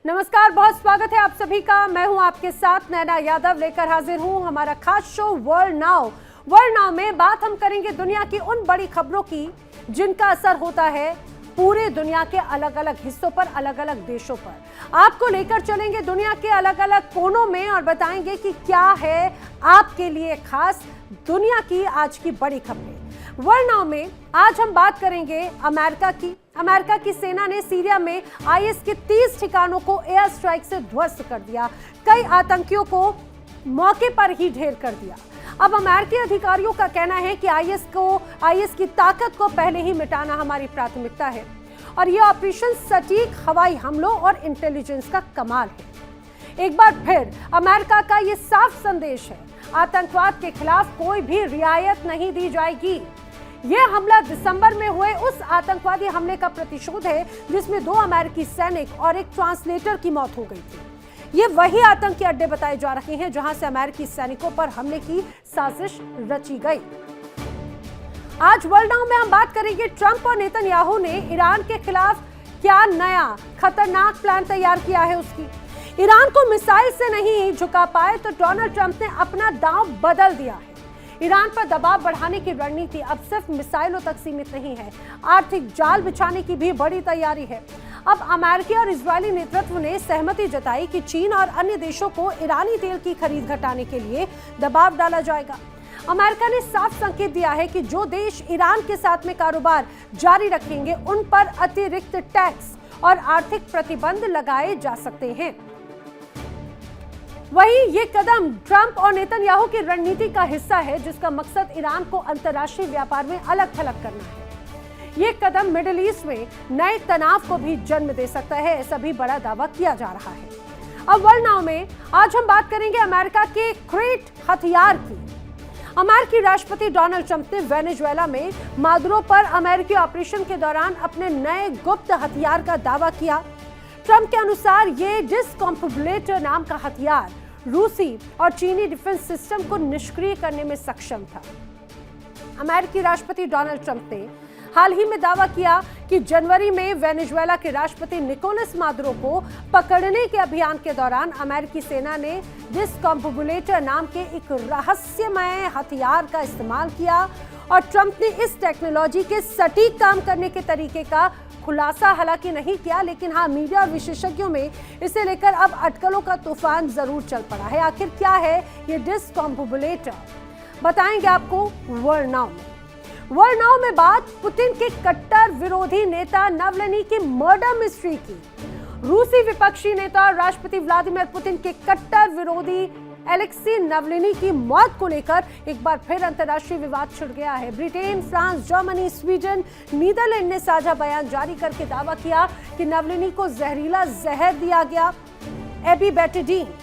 नमस्कार, बहुत स्वागत है आप सभी का। मैं हूं आपके साथ नैना यादव, लेकर हाजिर हूं हमारा खास show world now. World now में बात हम करेंगे दुनिया की उन बड़ी खबरों की जिनका असर होता है पूरे दुनिया के अलग अलग हिस्सों पर, अलग अलग देशों पर। आपको लेकर चलेंगे दुनिया के अलग अलग कोनों में और बताएंगे कि क्या है आपके लिए खास दुनिया की आज की बड़ी खबरें। वर्ल्ड नाउ में आज हम बात करेंगे अमेरिका की सेना ने सीरिया में आईएस के 30 ठिकानों को एयर स्ट्राइक से ध्वस्त कर दिया। कई आतंकियों को मौके पर ही ढेर कर दिया। अब अमेरिकी अधिकारियों का कहना है कि आईएस की ताकत को पहले ही मिटाना हमारी प्राथमिकता है और यह ऑपरेशन सटीक हवाई हमलों और इंटेलिजेंस का कमाल है। एक बार फिर अमेरिका का यह साफ संदेश है, आतंकवाद के खिलाफ कोई भी रियायत नहीं दी जाएगी। यह हमला दिसंबर में हुए उस आतंकवादी हमले का प्रतिशोध है जिसमें 2 अमेरिकी सैनिक और एक ट्रांसलेटर की मौत हो गई थी। ये वही आतंकी अड्डे बताए जा रहे हैं जहां से अमेरिकी सैनिकों पर हमले की साजिश रची गई। आज वर्ल्ड नाउ में हम बात करेंगे ट्रंप और नेतन्याहू ने ईरान के खिलाफ क्या नया खतरनाक प्लान तैयार किया है। उसकी ईरान को मिसाइल से नहीं झुका पाए तो डोनाल्ड ट्रंप ने अपना दांव बदल दिया है। ईरान पर दबाव बढ़ाने की रणनीति अब सिर्फ मिसाइलों तक सीमित नहीं है, आर्थिक जाल बिछाने की भी बड़ी तैयारी है। अब अमेरिकी और इजरायली नेतृत्व ने सहमति जताई कि चीन और अन्य देशों को ईरानी तेल की खरीद घटाने के लिए दबाव डाला जाएगा। अमेरिका ने साफ संकेत दिया है कि जो देश ईरान के साथ में कारोबार जारी रखेंगे उन पर अतिरिक्त टैक्स और आर्थिक प्रतिबंध लगाए जा सकते हैं। वहीं ये कदम ट्रंप और नेतन्याहू की रणनीति का हिस्सा है जिसका मकसद ईरान को अंतर्राष्ट्रीय व्यापार में अलग थलग करना है। ये कदम मिडिल ईस्ट में नए तनाव को भी जन्म दे सकता है, ऐसा भी बड़ा दावा किया जा रहा है। अब वर्ल्ड नाउ में आज हम बात करेंगे अमेरिका के क्रेट हथियार की। अमेरिकी राष्ट्रपति डोनाल्ड ट्रंप ने वेनेजुएला में मादुरो पर अमेरिकी ऑपरेशन के दौरान अपने नए गुप्त हथियार का दावा किया। ट्रंप के अनुसार ये डिस्कम्फिब्रिलेटर नाम का हथियार रूसी और चीनी डिफेंस सिस्टम को निष्क्रिय करने में सक्षम था। अमेरिकी राष्ट्रपति डोनाल्ड ट्रंप ने हाल ही में दावा किया कि जनवरी में वेनेजुएला के राष्ट्रपति निकोलस मादुरो को पकड़ने के अभियान के दौरान अमेरिकी सेना ने डिस्कम्फिब्रिलेटर नाम के एक रहस्यमय हथियार का इस्तेमाल किया और ट्रंप ने इस टेक्नोलॉजी के सटीक काम करने के तरीके का खुलासा हालांकि नहीं किया, लेकिन हाँ, मीडिया और विशेषज्ञों में इसे लेकर अब अटकलों का तूफान जरूर चल पड़ा है। आखिर क्या है ये डिस्कम्फिब्रिलेटर, बताएंगे आपको वर्ल्ड नाउ में। वर्ल्ड नाउ में बात पुतिन के कट्टर विरोधी नेता नावल्नी की मर्डर मिस्ट्री की। रूसी विपक्षी नेता और राष्ट्रपति व्लादिमीर पुतिन के कट्टर विरोधी एलेक्सी नावल्नी की मौत को लेकर एक बार फिर अंतर्राष्ट्रीय विवाद छिड़ गया है। Britain, France, Germany, Sweden, Netherland ने साझा बयान जारी करके दावा किया कि नावल्नी को जहरीला जहर दिया गया, एबीबेटिडीन।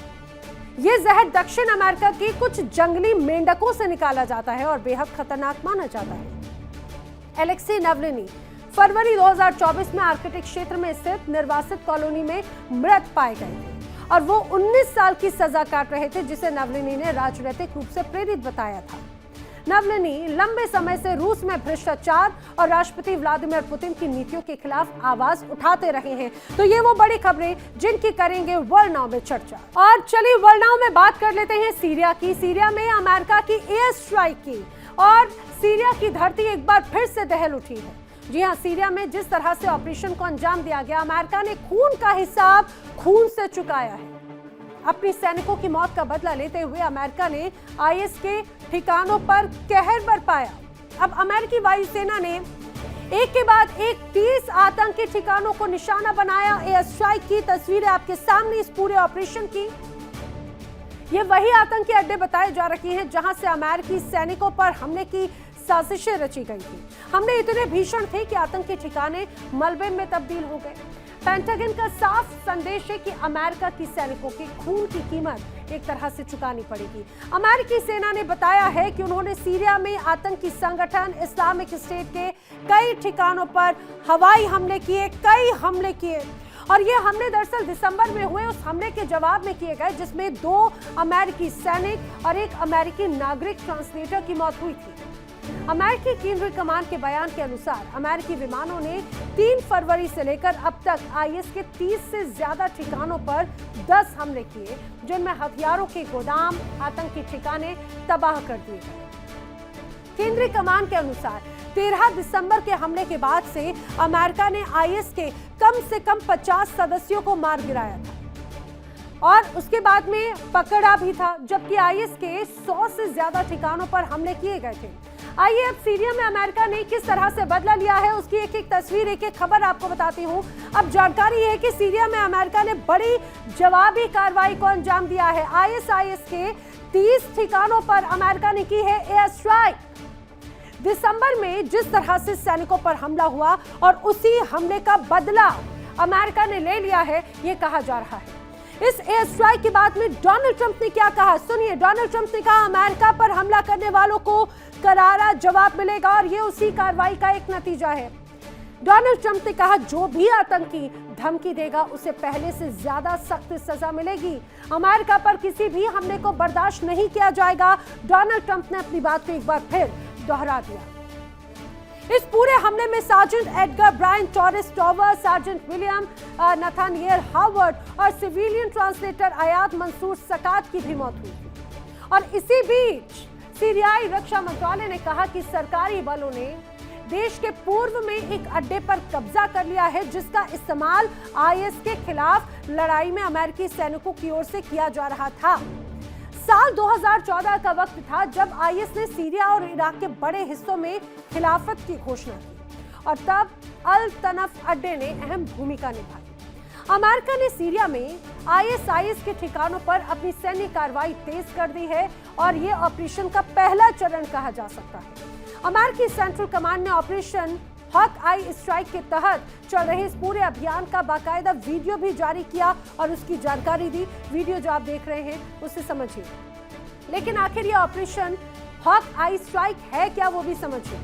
ये जहर दक्षिण अमेरिका के कुछ जंगली मेंढकों से निकाला जाता है और बेहद खतरनाक माना जाता है। एलेक्सी नावल्नी फरवरी 2024 में आर्कटिक क्षेत्र में स्थित निर्वासित कॉलोनी में मृत पाए गए थे और वो 19 साल की सजा काट रहे थे, जिसे नावल्नी ने राजनीतिक रूप से प्रेरित बताया था। नावल्नी लंबे समय से रूस में भ्रष्टाचार और राष्ट्रपति व्लादिमीर पुतिन की नीतियों के खिलाफ आवाज उठाते रहे हैं। तो ये वो बड़ी खबरें जिनकी करेंगे वर्ल्ड नाउ में चर्चा। और चलिए वर्ल्ड नाउ में बात कर लेते हैं सीरिया की। सीरिया में अमेरिका की एयर स्ट्राइक की और सीरिया की धरती एक बार फिर से दहल उठी है। जी हाँ, सीरिया में जिस तरह से ऑपरेशन को अंजाम दिया गया, अमेरिका ने खून का हिसाब खून से चुकाया है। अपनी सैनिकों की मौत का बदला लेते हुए अमेरिका ने आईएस के ठिकानों पर कहर बरपाया। अब अमेरिकी वायुसेना ने एक के बाद एक 30 आतंकी ठिकानों को निशाना बनाया। एयर स्ट्राइक की तस्वीरें आपके सामने इस पूरे ऑपरेशन की। ये वही आतंकी अड्डे बताए जा रहे हैं जहां से अमेरिकी सैनिकों पर हमले की साजिशें रची गई थी। हमले इतने भीषण थे कि आतंकी ठिकाने मलबे में तब्दील हो गए। पेंटागन का साफ संदेश है कि अमेरिका की सैनिकों के खून की कीमत एक तरह से चुकानी पड़ेगी। अमेरिकी सेना ने बताया है कि उन्होंने सीरिया में आतंकी संगठन इस्लामिक स्टेट के कई ठिकानों पर हवाई हमले किए और ये हमले दरअसल दिसंबर में हुए उस हमले के जवाब में किए गए जिसमें 2 अमेरिकी सैनिक और एक अमेरिकी नागरिक ट्रांसलेटर की मौत हुई थी। अमेरिकी केंद्रीय कमान के बयान के अनुसार अमेरिकी विमानों ने 3 फरवरी से लेकर अब तक आईएस के 30 से ज्यादा ठिकानों पर 10 हमले किए, जिनमें हथियारों के गोदाम, आतंकी ठिकाने तबाह कर दिए गए। केंद्रीय कमान के अनुसार 13 दिसंबर के हमले के बाद से अमेरिका ने आईएस के कम से कम 50 सदस्यों को मार गिराया था और उसके बाद में पकड़ा भी था, जबकि आईएस के 100 से ज्यादा ठिकानों पर हमले किए गए थे। आइए अब सीरिया में अमेरिका ने किस तरह से बदला लिया है उसकी एक एक तस्वीर, एक एक खबर आपको बताती हूँ। अब जानकारी है कि सीरिया में अमेरिका ने बड़ी जवाबी कार्रवाई को अंजाम दिया है। आईएस के 30 ठिकानों पर अमेरिका ने की है एयर स्ट्राइक। दिसंबर में जिस तरह से सैनिकों पर हमला हुआ और उसी हमले का बदला अमेरिका ने ले लिया है, ये कहा जा रहा है। इस एयर स्ट्राइक के बाद में डोनाल्ड ट्रंप ने क्या कहा, सुनिए। डोनाल्ड ट्रंप ने कहा अमेरिका पर हमला करने वालों को करारा जवाब मिलेगा और ये उसी कार्रवाई का एक नतीजा है। डोनाल्ड ट्रंप ने कहा जो भी आतंकी धमकी देगा उसे पहले से ज्यादा सख्त सजा मिलेगी। अमेरिका पर किसी भी हमले को बर्दाश्त नहीं किया जाएगा। डोनाल्ड ट्रंप ने अपनी बात को एक बार फिर दोहरा दिया। इस पूरे हमले में sergeant Edgar Bryan Torres Tower, sergeant William Nathaniel Howard और सिविलियन ट्रांसलेटर आयात मंसूर सकात की भी मौत हुई थी। और इसी बीच सीरियाई रक्षा मंत्रालय ने कहा कि सरकारी बलों ने देश के पूर्व में एक अड्डे पर कब्जा कर लिया है, जिसका इस्तेमाल आईएस के खिलाफ लड़ाई में अमेरिकी सैनिकों की ओर से किया जा रहा था। साल 2014 का वक्त था जब आईएस ने सीरिया और इराक के बड़े हिस्सों में खिलाफत की घोषणा की और तब अल तनफ अड्डे ने अहम भूमिका निभाई। अमेरिका ने सीरिया में आईएस के ठिकानों पर अपनी सैन्य कार्रवाई तेज कर दी है और ये ऑपरेशन का पहला चरण कहा जा सकता है। अमेरिकी सेंट्रल कमांड ने ऑपरेशन हॉक आई स्ट्राइक के तहत चल रहे इस पूरे अभियान का बाकायदा वीडियो भी जारी किया और उसकी जानकारी दी। वीडियो जो आप देख रहे हैं उसे समझिए। लेकिन आखिर ये ऑपरेशन हॉक आई स्ट्राइक है क्या, वो भी समझिए।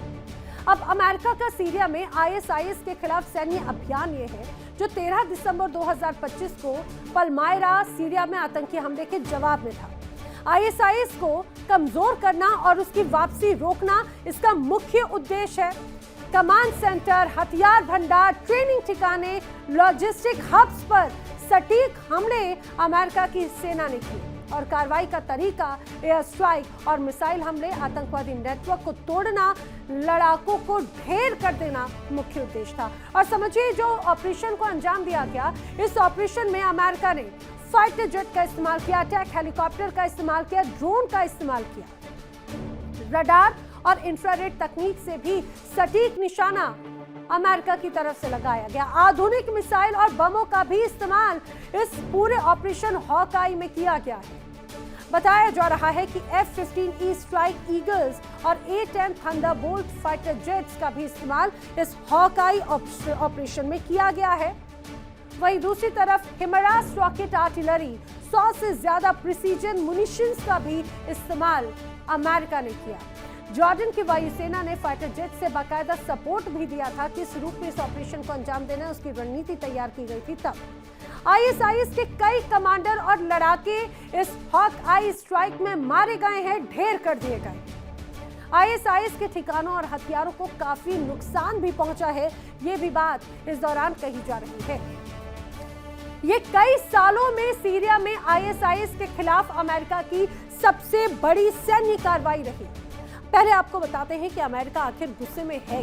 अब अमेरिका का सीरिया में आईएस के खिलाफ सैन्य अभियान ये है जो 13 दिसंबर 2025 को पलमायरा सीरिया में आतंकी हमले के जवाब में था। आईएस को कमजोर करना और उसकी वापसी रोकना इसका मुख्य उद्देश्य है। कमांड सेंटर, हथियार भंडार, ट्रेनिंग ठिकाने, लॉजिस्टिक हब्स पर सटीक हमले अमेरिका की सेना ने किए और कार्रवाई का तरीका एयर स्ट्राइक और मिसाइल हमले, आतंकवादी नेटवर्क को तोड़ना, लड़ाकों को ढेर कर देना मुख्य उद्देश्य था। और समझिए जो ऑपरेशन को अंजाम दिया गया, इस ऑपरेशन में अमेरिका ने फाइटर जेट का इस्तेमाल किया, अटैक हेलीकॉप्टर का इस्तेमाल किया, ड्रोन का इस्तेमाल किया, रडार और इंफ्रारेड तकनीक से भी सटीक निशाना अमेरिका की तरफ से लगाया गया। आधुनिक मिसाइल और बमों का भी इस्तेमाल इस पूरे ऑपरेशन हॉकआई में किया गया है। बताया जा रहा है कि F-15E स्ट्राइक ईगल्स और A-10 थंडरबोल्ट फाइटर जेट्स का भी इस्तेमाल इस हॉकआई ऑपरेशन में किया गया है। वहीं दूसरी तरफ हिमरास रॉकेट आर्टिलरी, 100 से ज्यादा प्रिसीजन मुनिशंस का भी इस्तेमाल अमेरिका ने किया। जॉर्डन की वायुसेना ने फाइटर जेट से बाकायदा सपोर्ट भी दिया था कि इस रूप में इस ऑपरेशन को अंजाम देना, उसकी रणनीति तैयार की गई थी। तब आईएस के कई कमांडर और लड़ाके इस हॉक आई स्ट्राइक में मारे गए हैं, ढेर कर दिए गए। आईएस के ठिकानों और हथियारों को काफी नुकसान भी पहुंचा है, ये भी बात इस दौरान कही जा रही है। ये कई सालों में सीरिया में आईएस के खिलाफ अमेरिका की सबसे बड़ी सैन्य कार्रवाई रही। पहले आपको बताते हैं कि अमेरिका आखिर गुस्से में है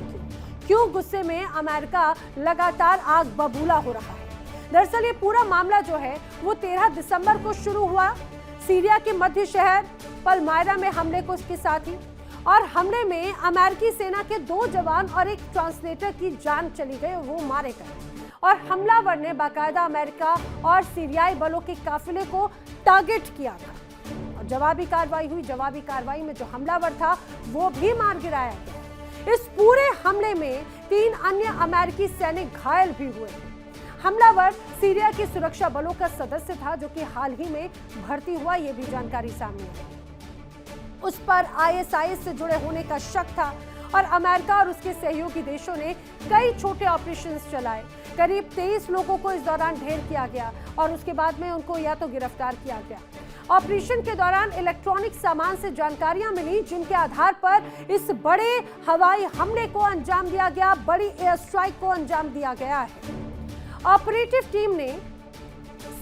क्यों गुस्से में अमेरिका लगातार आग बबूला हो रहा है। दरअसल ये पूरा मामला जो है वो 13 दिसंबर को शुरू हुआ सीरिया के मध्य शहर पलमायरा में हमले को इसके साथ ही, और हमले में अमेरिकी सेना के 2 जवान और एक ट्रांसलेटर की जान चली गई, वो मारे गए और हमलावर ने बाकायदा अमेरिका और सीरियाई बलों के काफिले को टारगेट किया था और जवाबी कार्रवाई हुई। जवाबी कार्रवाई में जो हमलावर था वो भी मार गिराया गया। इस पूरे हमले में 3 अन्य अमेरिकी सैनिक घायल भी हुए। हमलावर सीरिया के सुरक्षा बलों का सदस्य था जो कि हाल ही में भर्ती हुआ, ये भी जानकारी सामने आई। उस पर आईएस से जुड़े होने का शक था और अमेरिका और उसके सहयोगी देशों ने कई छोटे ऑपरेशंस चलाए। करीब 23 लोगों को इस दौरान ढेर किया गया और उसके बाद में उनको या तो गिरफ्तार किया गया। ऑपरेशन के दौरान इलेक्ट्रॉनिक सामान से जानकारियां मिली, जिनके आधार पर इस बड़े हवाई हमले को अंजाम दिया गया, बड़ी एयर स्ट्राइक को अंजाम दिया गया है। ऑपरेटिव टीम ने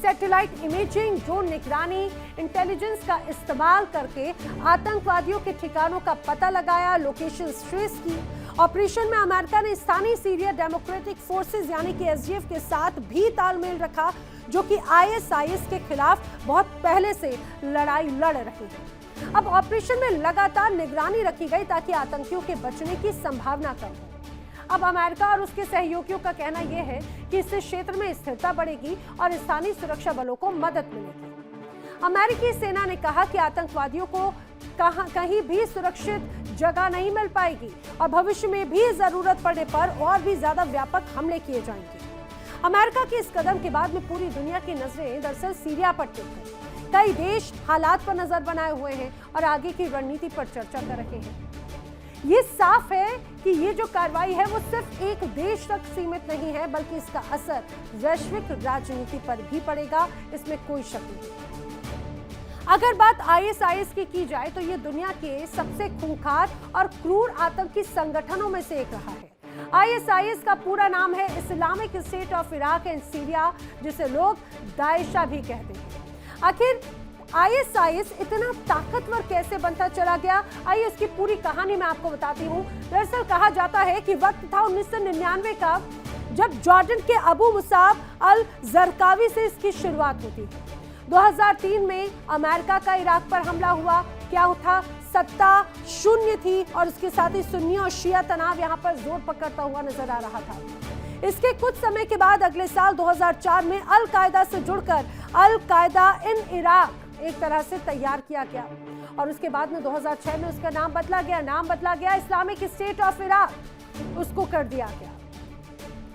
सैटेलाइट इमेजिंग, ड्रोन निगरानी, इंटेलिजेंस का इस्तेमाल करके आतंकवादियों के ठिकानों का पता लगाया, लोकेशन ट्रेस की। ऑपरेशन में अमेरिका ने स्थानीय सीरिया डेमोक्रेटिक फोर्सेस यानी कि एसडीएफ के साथ भी तालमेल रखा, जो कि आईएसआईएस के खिलाफ बहुत पहले से लड़ाई लड़ रही है। अब ऑपरेशन में लगातार निगरानी रखी गई ताकि आतंकियों के बचने की संभावना कम हो। अब अमेरिका और उसके सहयोगियों का कहना यह है कि इससे क्षेत्र में स्थिरता बढ़ेगी और स्थानीय सुरक्षा बलों को मदद मिलेगी। अमेरिकी सेना ने कहा कि आतंकवादियों को कहीं भी सुरक्षित जगह नहीं मिल पाएगी और भविष्य में भी जरूरत पड़ने पर और भी ज्यादा व्यापक हमले किए जाएंगे। अमेरिका के इस कदम के बाद में पूरी दुनिया की नजरें दरअसल सीरिया पर टिक गई। कई देश हालात पर नजर बनाए हुए हैं और आगे की रणनीति पर चर्चा कर रहे हैं। ये साफ है कि ये जो कार्रवाई है वो सिर्फ एक देश तक सीमित नहीं है, बल्कि इसका असर वैश्विक राजनीति पर भी पड़ेगा, इसमें कोई शक नहीं। अगर बात आईएसआईएस की जाए तो ये दुनिया के सबसे खूंखार और क्रूर आतंकी संगठनों में से एक रहा है। आईएसआईएस का पूरा नाम है Islamic state of Iraq and Syria, जिसे लोग दाइशा भी कहते हैं। आखिर आईएसआईएस इतना ताकतवर कैसे बनता चला गया, आइए उसकी पूरी कहानी मैं आपको बताती हूँ। दरअसल कहा जाता है कि वक्त था 1999 का, जब जॉर्डन के अबू मुसाब अल जरकावी से इसकी शुरुआत होती है। 2003 में अमेरिका का इराक पर हमला हुआ। क्या था, सत्ता शून्य थी और उसके साथ ही सुन्नी और शिया तनाव यहाँ पर जोर पकड़ता हुआ नजर आ रहा था। इसके कुछ समय के बाद अगले साल 2004 में अल कायदा से जुड़कर अल कायदा इन इराक एक तरह से तैयार किया गया और उसके बाद में 2006 में उसका नाम बदला गया इस्लामिक स्टेट ऑफ इराक उसको कर दिया गया।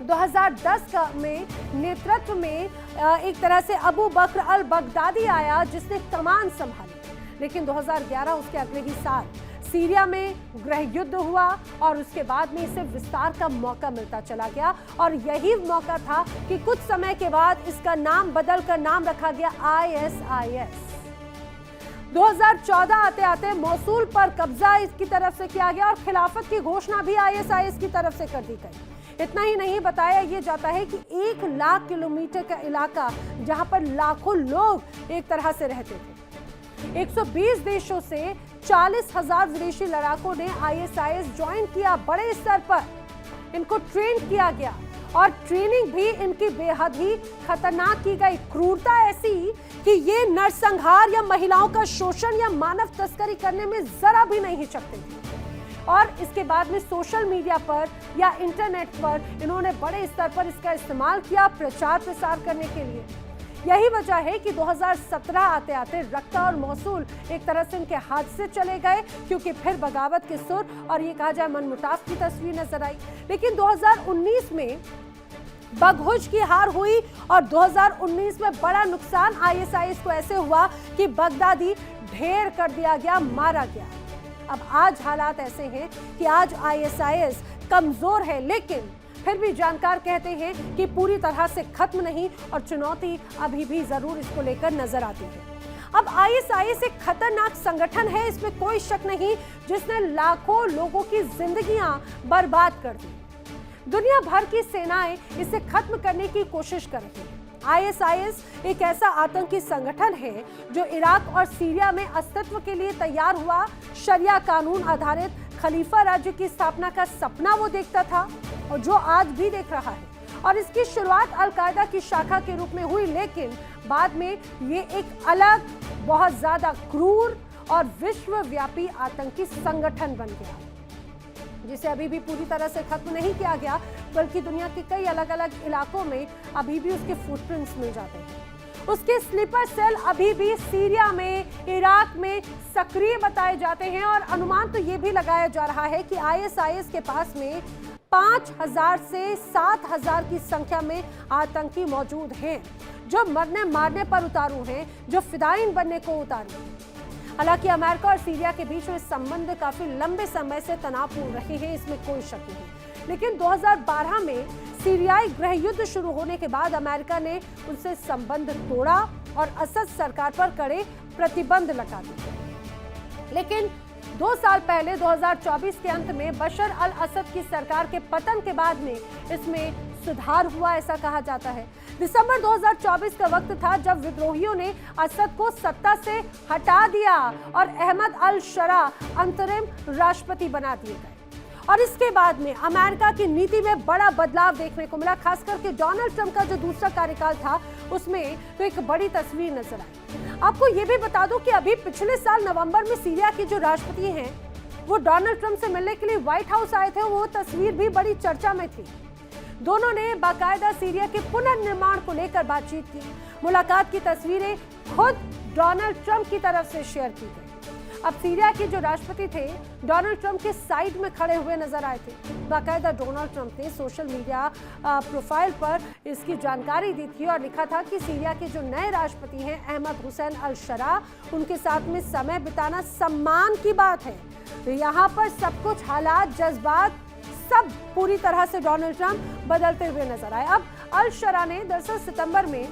2010 में नेतृत्व में एक तरह से अबू बकर अल बगदादी आया, जिसने कमान संभाली। लेकिन 2011 उसके अगले ही साल सीरिया में गृह युद्ध हुआ और उसके बाद में इसे विस्तार का मौका मिलता चला गया और यही मौका था कि कुछ समय के बाद इसका नाम बदलकर नाम रखा गया आईएसआईएस। 2014 आते आते मौसूल पर कब्जा इसकी तरफ से किया गया और खिलाफत की घोषणा भी आईएसआईएस की तरफ से कर दी गई। इतना ही नहीं, बताया ये जाता है कि 1 लाख किलोमीटर का इलाका जहां पर लाखों लोग एक तरह से रहते थे। 120 देशों से 40,000 विदेशी लड़ाकों ने आईएसआईएस ज्वाइन किया। बड़े स्तर पर इनको ट्रेन किया गया और ट्रेनिंग भी इनकी बेहद ही खतरनाक की गई। क्रूरता ऐसी कि ये नरसंहार या महिलाओं का शोषण या मानव तस्करी करने में जरा भी नहीं हिचकते थे। और इसके बाद में सोशल मीडिया पर या इंटरनेट पर इन्होंने बड़े स्तर पर इसका इस्तेमाल किया प्रचार प्रसार करने के लिए। यही वजह है कि 2017 आते आते रक्का और मौसूल एक तरह से इनके हाथ से चले गए, क्योंकि फिर बगावत के सुर और ये कहा जाए मनमुटाव की तस्वीर नजर आई। लेकिन 2019 में बगहुज की हार हुई और 2019 में बड़ा नुकसान आईएसआईएस को ऐसे हुआ कि बगदादी ढेर कर दिया गया, मारा गया। अब आज हालात ऐसे हैं कि आज आईएसआईएस कमजोर है, लेकिन फिर भी जानकार कहते हैं कि पूरी तरह से खत्म नहीं और चुनौती अभी भी जरूर इसको लेकर नजर आती है। अब आईएसआईएस एक खतरनाक संगठन है, इसमें कोई शक नहीं, जिसने लाखों लोगों की जिंदगियां बर्बाद कर दी। दुनिया भर की सेनाएं इसे खत्म करने की कोशिश कर रही हैं। आईएसआईएस एक ऐसा आतंकी संगठन है जो इराक और सीरिया में अस्तित्व के लिए तैयार हुआ। शरिया कानून आधारित खलीफा राज्य की स्थापना का सपना वो देखता था और जो आज भी देख रहा है। और इसकी शुरुआत अल कायदा की शाखा के रूप में हुई, लेकिन बाद में ये एक अलग, बहुत ज्यादा क्रूर और विश्वव्यापी आतंकी संगठन बन गया, जिसे अभी भी पूरी तरह से खत्म नहीं किया गया, बल्कि दुनिया के कई अलग अलग इलाकों में अभी भी उसके फुटप्रिंट्स मिल जाते हैं। उसके स्लीपर सेल अभी भी सीरिया में, इराक में सक्रिय बताए जाते हैं और अनुमान तो ये भी लगाया जा रहा है कि आईएसआईएस के पास में 5,000 से 7,000 की संख्या में आतंकी मौजूद हैं, जो मरने मारने पर उतारू हैं, जो फिदायीन बनने को उतारू हैं। हालांकि अमेरिका और सीरिया के बीच में संबंध काफी लंबे समय से तनावपूर्ण रहे हैं, इसमें कोई शक नहीं। लेकिन 2012 में सीरियाई गृह युद्ध शुरू होने के बाद अमेरिका ने उनसे संबंध तोड़ा और असद सरकार पर कड़े प्रतिबंध लगा दिए। लेकिन 2 साल पहले 2024 के अंत में बशर अल असद की सरकार के पतन के बाद में इसमें सुधार हुआ, ऐसा कहा जाता है। दिसंबर 2024 का वक्त था जब विद्रोहियों ने असद को सत्ता से हटा दिया और अहमद अल शरा अंतरिम राष्ट्रपति बना दिए गए। और इसके बाद में अमेरिका की नीति में बड़ा बदलाव देखने को मिला, खास करके डोनाल्ड ट्रंप का जो दूसरा कार्यकाल था उसमें तो एक बड़ी तस्वीर नजर आई। आपको ये भी बता दूं कि अभी पिछले साल नवंबर में सीरिया की जो राष्ट्रपति हैं वो डोनाल्ड ट्रंप से मिलने के लिए व्हाइट हाउस आए थे। वो तस्वीर भी बड़ी चर्चा में थी। दोनों ने बाकायदा सीरिया के पुनर्निर्माण को लेकर बातचीत की। मुलाकात की तस्वीरें खुद डोनाल्ड ट्रंप की तरफ से शेयर की गई। अब सीरिया के जो राष्ट्रपति थे डोनाल्ड ट्रंप के साइड में खड़े हुए नजर आए थे। बाकायदा डोनाल्ड ट्रंप ने सोशल मीडिया प्रोफाइल पर इसकी जानकारी दी थी और लिखा था कि सीरिया के जो नए राष्ट्रपति हैं अहमद हुसैन अल शरा, उनके साथ में समय बिताना सम्मान की बात है। तो यहाँ पर सब कुछ हालात, जज्बात सब पूरी तरह से डोनाल्ड ट्रंप बदलते हुए नजर आए। अब अल शरा ने दरअसल सितंबर में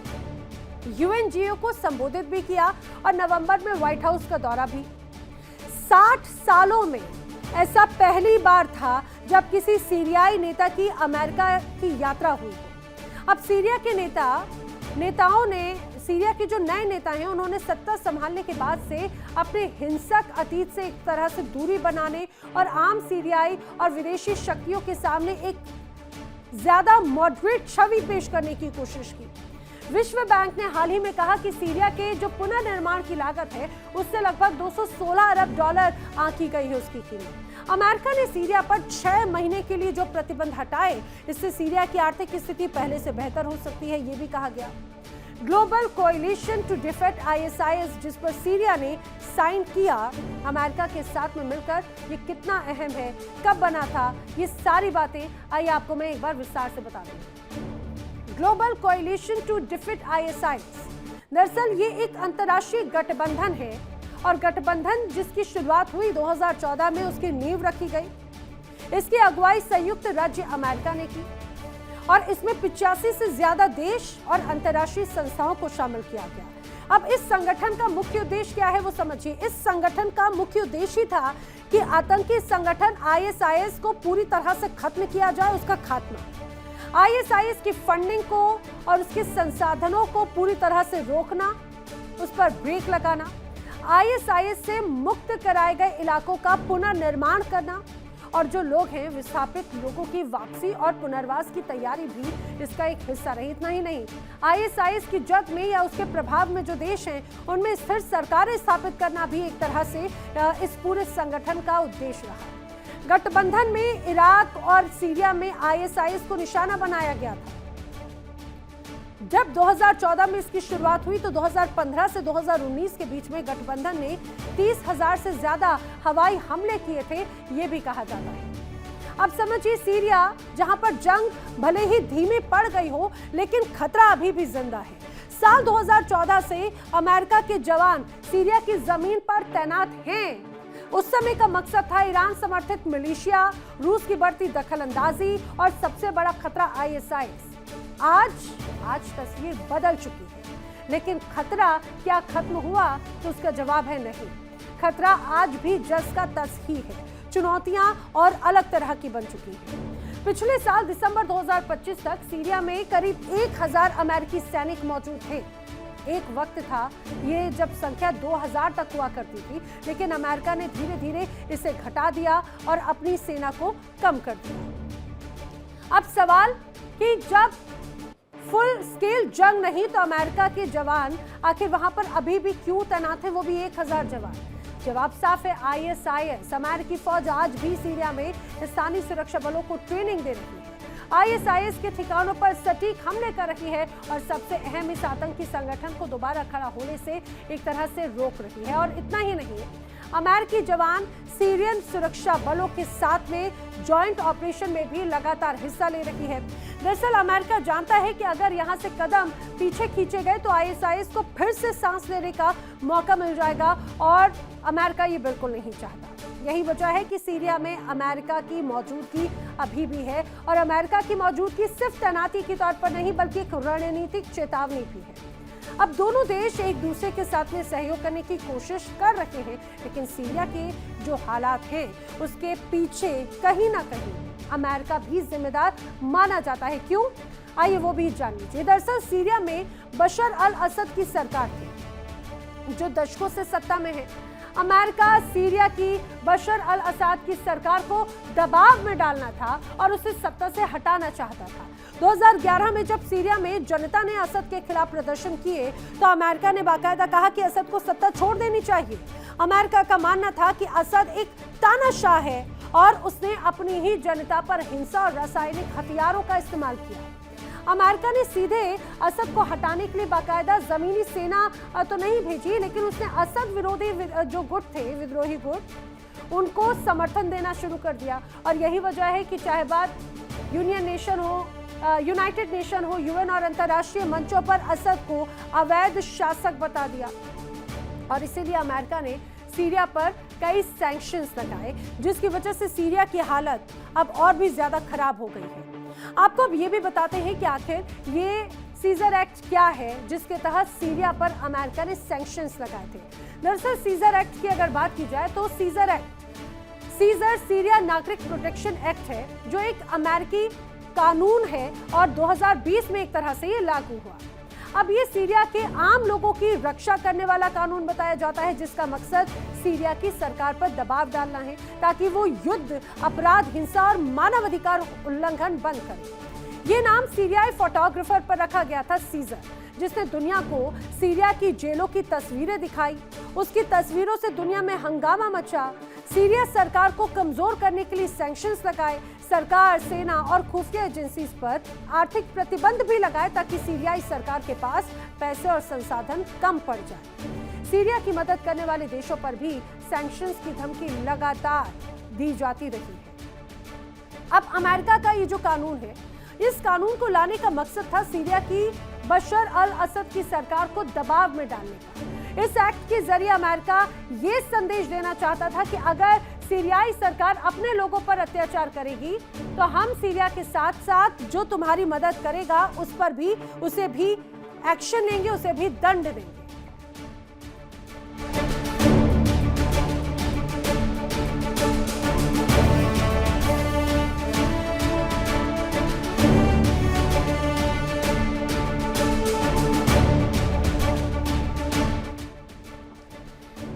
यूएनजीओ को संबोधित भी किया और नवंबर में व्हाइट हाउस का दौरा भी। 60 सालों में ऐसा पहली बार था जब किसी सीरियाई नेता की अमेरिका की यात्रा हुई। अब सीरिया के नेताओं ने, सीरिया के जो नए नेता हैं, उन्होंने सत्ता संभालने के बाद से अपने हिंसक अतीत से एक तरह से दूरी बनाने और आम सीरियाई और विदेशी शक्तियों के सामने एक ज्यादा मॉडरेट छवि पेश करने की कोशिश की। विश्व बैंक ने हाल ही में कहा कि सीरिया के जो पुनर्निर्माण की लागत है उससे लगभग 216 अरब डॉलर आंकी गई है उसकी कीमत। अमेरिका ने सीरिया पर 6 महीने के लिए जो प्रतिबंध हटाए, इससे सीरिया की आर्थिक स्थिति पहले से बेहतर हो सकती है, ये भी कहा गया। Global coalition to defeat ISIS, जिस पर सीरिया ने साइन किया अमेरिका के साथ में मिलकर, ये कितना अहम है, कब बना था, ये सारी बातें आइए आपको मैं एक बार विस्तार से बता दूं। Global coalition to defeat ISIS दरअसल ये एक अंतर्राष्ट्रीय गठबंधन है और गठबंधन जिसकी शुरुआत हुई 2014 में, उसकी नींव रखी गई। इसकी अगुवाई संयुक्त राज्य अमेरिका ने की और इसमें 85 से ज्यादा देश और अंतर्राष्ट्रीय संस्थाओं को शामिल किया गया। अब इस संगठन का मुख्य उद्देश्य क्या है वो समझिए। इस संगठन का मुख्य उद्देश्य था कि आतंकी संगठन आईएसआईएस को पूरी तरह से खत्म किया जाए, उसका खात्मा, आईएसआईएस की फंडिंग को और उसके संसाधनों को पूरी तरह से रोकना, उस पर ब्रेक लगाना, आईएसआईएस से मुक्त कराए गए इलाकों का पुनर्निर्माण करना और जो लोग हैं विस्थापित लोगों की वापसी और पुनर्वास की तैयारी भी इसका एक हिस्सा रही। इतना ही नहीं, आईएसआईएस की जद में या उसके प्रभाव में जो देश हैं उनमें स्थिर सरकारें स्थापित करना भी एक तरह से इस पूरे संगठन का उद्देश्य रहा। गठबंधन में इराक और सीरिया में आईएसआईएस को निशाना बनाया गया था। जब 2014 में इसकी शुरुआत हुई तो 2015 से 2019 के बीच में गठबंधन ने 30,000 से ज्यादा हवाई हमले किए थे, ये भी कहा जाता है। अब समझिए, सीरिया जहां पर जंग भले ही धीमी पड़ गई हो लेकिन खतरा अभी भी जिंदा है। साल 2014 से अमेरिका के जवान सीरिया की जमीन पर तैनात हैं। उस समय का मकसद था ईरान समर्थित मिलिशिया, रूस की बढ़ती दखलंदाजी और सबसे बड़ा खतरा आईएसआईएस। आज तस्वीर बदल चुकी है, लेकिन खतरा क्या खत्म हुआ तो उसका जवाब है नहीं। खतरा आज भी जस का तस ही है। चुनौतियां और अलग तरह की बन चुकी हैं। पिछले साल दिसंबर 2025 तक सीरिया में करीब 1000 अमेरिकी सैनिक मौजूद थे। एक वक्त था ये जब संख्या 2000 तक हुआ करती थी, लेकिन अमेरिका ने धीरे धीरे इसे घटा दिया और अपनी सेना को कम कर दिया। अब सवाल कि जब फुल स्केल जंग नहीं तो अमेरिका के जवान आखिर वहां पर अभी भी क्यों तैनात हैं, वो भी 1000 जवान? जवाब साफ है, आईएसआईएस, अमेरिकी फौज आज भी सीरिया में स्थानीय सुरक्षा बलों को ट्रेनिंग दे रही है, आईएसआईएस के ठिकानों पर सटीक हमले कर रही है और सबसे अहम, इस आतंकी संगठन को दोबारा खड़ा होने से एक तरह से रोक रही है। और इतना ही नहीं, अमेरिकी जवान सीरियन सुरक्षा बलों के साथ में जॉइंट ऑपरेशन में भी लगातार हिस्सा ले रही है। दरअसल अमेरिका जानता है कि अगर यहां से कदम पीछे खींचे गए तो आईएसआईएस को फिर से सांस लेने का मौका मिल जाएगा और अमेरिका ये बिल्कुल नहीं चाहता। यही वजह है कि सीरिया में अमेरिका की मौजूदगी अभी भी है और अमेरिका की मौजूदगी सिर्फ तैनाती के तौर पर नहीं बल्कि एक रणनीतिक चेतावनी भी है। अब दोनों देश एक दूसरे के साथ में सहयोग करने की कोशिश कर रहे हैं, लेकिन सीरिया के जो हालात हैं उसके पीछे कहीं ना कहीं अमेरिका भी जिम्मेदार माना जाता है। क्यों? आइए वो भी जान लीजिए। दरअसल सीरिया में बशर अल असद की सरकार थी जो दशकों से सत्ता में है। अमेरिका सीरिया की बशर अल असद की सरकार को दबाव में डालना था और उसे सत्ता से हटाना चाहता था। 2011 में जब सीरिया में जनता ने असद के खिलाफ प्रदर्शन किए तो अमेरिका ने बाकायदा कहा कि असद को सत्ता छोड़ देनी चाहिए। अमेरिका का मानना था कि असद एक तानाशाह है और उसने अपनी ही जनता पर हिंसा और रासायनिक हथियारों का इस्तेमाल किया। अमेरिका ने सीधे असद को हटाने के लिए बाकायदा जमीनी सेना तो नहीं भेजी, लेकिन उसने असद विरोधी जो गुट थे, विद्रोही गुट, उनको समर्थन देना शुरू कर दिया। और यही वजह है कि चाहे बात यूनियन नेशन हो, यूनाइटेड नेशन हो, यूएन और अंतर्राष्ट्रीय मंचों पर असद को अवैध शासक बता दिया। और इसीलिए अमेरिका ने सीरिया पर कई सैंक्शंस लगाए, जिसकी वजह से सीरिया की हालत अब और भी ज्यादा खराब हो गई है। आपको अब ये भी बताते हैं कि आखिर ये सीजर एक्ट क्या है जिसके तहत सीरिया पर अमेरिका ने सैंक्शंस लगाए थे। दरअसल सीजर एक्ट की अगर बात की जाए तो सीजर सीरिया नागरिक प्रोटेक्शन एक्ट है, जो एक अमेरिकी कानून है और 2020 में एक तरह से ये लागू हुआ। अब ये सीरिया के आम लोगों की रक्षा करने वाला कानून बताया जाता है, जिसका मकसद सीरिया की सरकार पर दबाव डालना है ताकि वो युद्ध, अपराध, हिंसा और मानवाधिकार उल्लंघन बंद करे। ये नाम सीरियाई फोटोग्राफर पर रखा गया था, सीजर, जिसने दुनिया को सीरिया की जेलों की तस्वीरें दिखाई। उसकी तस्वीरों से दुनिया में हंगामा मचा। सीरिया सरकार को कमजोर करने के लिए सैंक्शंस लगाए। सरकार, सेना और खुफिया एजेंसीज पर आर्थिक प्रतिबंध भी लगाए ताकि सीरियाई सरकार के पास पैसे और संसाधन कम पड़ जाए। सीरिया की मदद करने वाले देशों पर भी सैंक्शंस की धमकी लगातार दी जाती रही है। अब अमेरिका का ये जो कानून है, इस कानून को लाने का मकसद था सीरिया की बशर अल असद की सरकार को दबाव में डालने का। इस एक्ट के जरिए अमेरिका ये संदेश देना चाहता था कि अगर सीरियाई सरकार अपने लोगों पर अत्याचार करेगी तो हम सीरिया के साथ साथ जो तुम्हारी मदद करेगा उस पर भी, उसे भी एक्शन लेंगे, उसे भी दंड देंगे।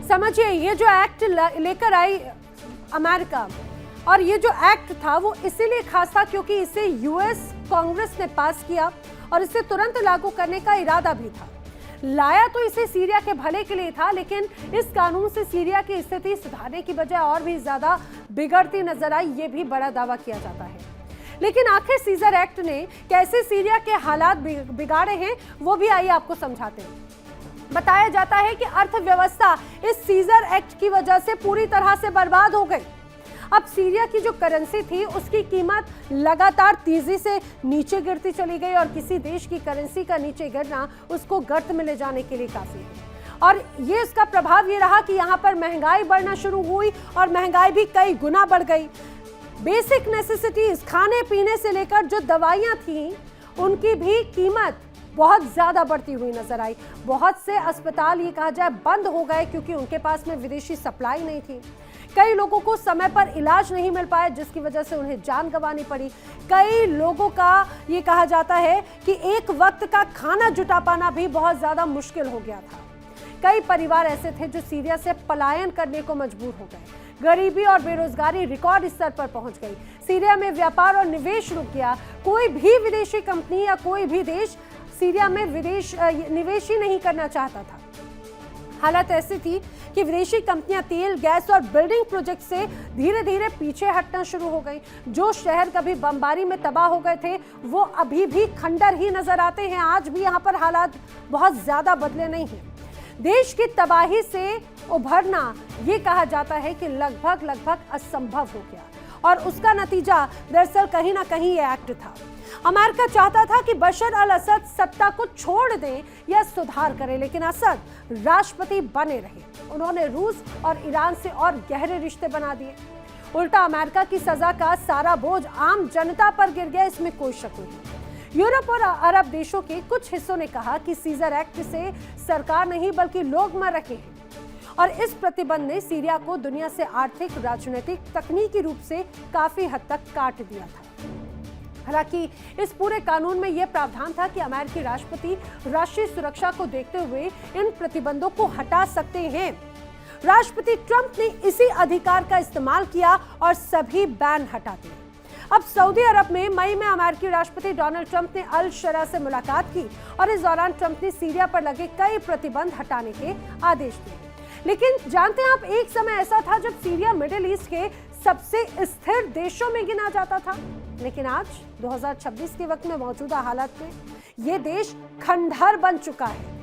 समझिए, ये जो एक्ट लेकर आई अमेरिका, और ये जो एक्ट था वो इसीलिए खास था क्योंकि इसे यूएस कांग्रेस ने पास किया और इसे तुरंत लागू करने का इरादा भी था। लाया तो इसे सीरिया के भले के लिए था, लेकिन इस कानून से सीरिया की स्थिति सुधारने की बजाय और भी ज्यादा बिगड़ती नजर आई, ये भी बड़ा दावा किया जाता है। लेकिन आखिर सीजर एक्ट ने कैसे सीरिया के हालात बिगाड़े हैं वो भी आइए आपको समझाते हैं। बताया जाता है कि अर्थव्यवस्था इस सीजर एक्ट की वजह से पूरी तरह से बर्बाद हो गई। अब सीरिया की जो करेंसी थी उसकी कीमत लगातार तेजी से नीचे गिरती चली गई और किसी देश की करेंसी का नीचे गिरना उसको गर्त में ले जाने के लिए काफी है। और ये इसका प्रभाव ये रहा कि यहाँ पर महंगाई बढ़ना शुरू हुई और महंगाई भी कई गुना बढ़ गई। बेसिक नेसेसिटीज, खाने पीने से लेकर जो दवाइयाँ थी उनकी भी कीमत बहुत ज्यादा बढ़ती हुई नजर आई। बहुत से अस्पताल ये कहा जाए बंद हो गए क्योंकि उनके पास में विदेशी सप्लाई नहीं थी। कई लोगों को समय पर इलाज नहीं मिल पाया जिसकी वजह से उन्हें जान गंवानी पड़ी। कई लोगों का ये कहा जाता है कि एक वक्त का खाना जुटा पाना भी बहुत ज्यादा मुश्किल हो गया था। कई परिवार ऐसे थे जो सीरिया से पलायन करने को मजबूर हो गए। गरीबी और बेरोजगारी रिकॉर्ड स्तर पर पहुंच गई। सीरिया में व्यापार और निवेश रुक गया। कोई भी विदेशी कंपनी या कोई भी देश सीरिया में निवेश ही नहीं करना चाहता था। हालत ऐसी थी कि विदेशी कंपनियां तेल, गैस और बिल्डिंग प्रोजेक्ट से धीरे धीरे पीछे हटना शुरू हो गई। जो शहर कभी बमबारी में तबाह हो गए थे वो अभी भी खंडर ही नजर आते हैं। आज भी यहाँ पर हालात बहुत ज्यादा बदले नहीं हैं। देश की तबाही से उभरना ये कहा जाता है कि लगभग असंभव हो गया और उसका नतीजा दरअसल कहीं ना कहीं ये एक्ट था। अमेरिका चाहता था कि बशर अल असद सत्ता को छोड़ दें या सुधार करें, लेकिन असद राष्ट्रपति बने रहे। उन्होंने रूस और ईरान से और गहरे रिश्ते बना दिए। उल्टा अमेरिका की सजा का सारा बोझ आम जनता पर गिर गया, इसमें कोई शक नहीं। यूरोप और अरब देशों के कुछ हिस्सों ने कहा कि सीजर एक्ट से सरकार नहीं बल्कि लोग मर रहे हैं और इस प्रतिबंध ने सीरिया को दुनिया से आर्थिक, राजनीतिक, तकनीकी रूप से काफी हद तक काट दिया था। हालांकि इस पूरे कानून में यह प्रावधान था कि अमेरिकी राष्ट्रपति राष्ट्रीय सुरक्षा को देखते हुए इन प्रतिबंधों को हटा सकते हैं। राष्ट्रपति ट्रंप ने इसी अधिकार का इस्तेमाल किया और सभी बैन हटा दिए। अब सऊदी अरब में मई में अमेरिकी राष्ट्रपति डोनाल्ड ट्रंप ने अल शरा से मुलाकात की और इस दौरान ट्रंप ने सीरिया पर लगे कई प्रतिबंध हटाने के आदेश दिए। लेकिन जानते हैं आप, एक समय ऐसा था जब सीरिया मिडिल ईस्ट के सबसे स्थिर देशों में गिना जाता था, लेकिन आज 2026 के वक्त में मौजूदा हालत में ये देश खंडहर बन चुका है।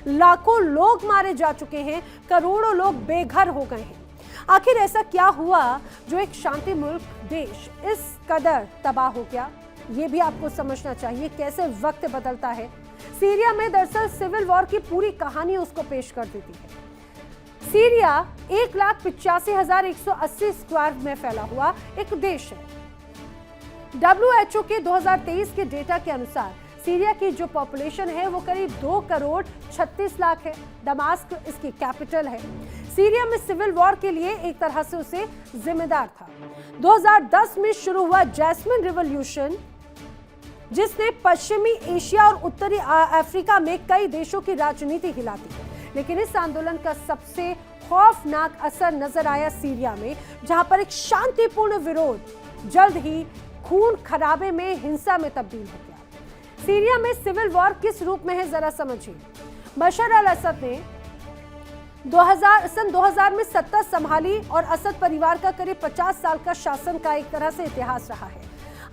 लाखों लोग मारे जा चुके हैं, करोड़ों लोग बेघर हो गए हैं। आखिर ऐसा क्या हुआ जो एक शांति मुल्क देश इस कदर तबाह हो गया? ये भी आपको समझना चाहिए कैसे वक्त बदलता है। सीरिया में दरअसल सिविल वॉर की पूरी कहानी उसको पेश कर देती है। सीरिया 1,85,180 स्क्वायर में फैला हुआ एक देश है। WHO के 2023 के डेटा के अनुसार सीरिया की जो पॉपुलेशन है वो करीब 2,36,00,000 है। दमास्क इसकी कैपिटल है। सीरिया में सिविल वॉर के लिए एक तरह से उसे जिम्मेदार था। 2010 में शुरू हुआ जैस्मिन रिवॉल्यूशन, जिसने पश्चिमी एशिया और उत्तरी अफ्रीका में कई देशों की राजनीति हिला दी। लेकिन इस आंदोलन का सबसे खौफनाक असर नजर आया सीरिया में, जहां पर एक शांतिपूर्ण विरोध जल्द ही खून खराबे में हिंसा में तब्दील हो गया। सीरिया में सिविल वॉर किस रूप में है जरा समझिए। बशर अल असद ने सन 2000 में सत्ता संभाली और असद परिवार का करीब 50 साल का शासन का एक तरह से इतिहास रहा है।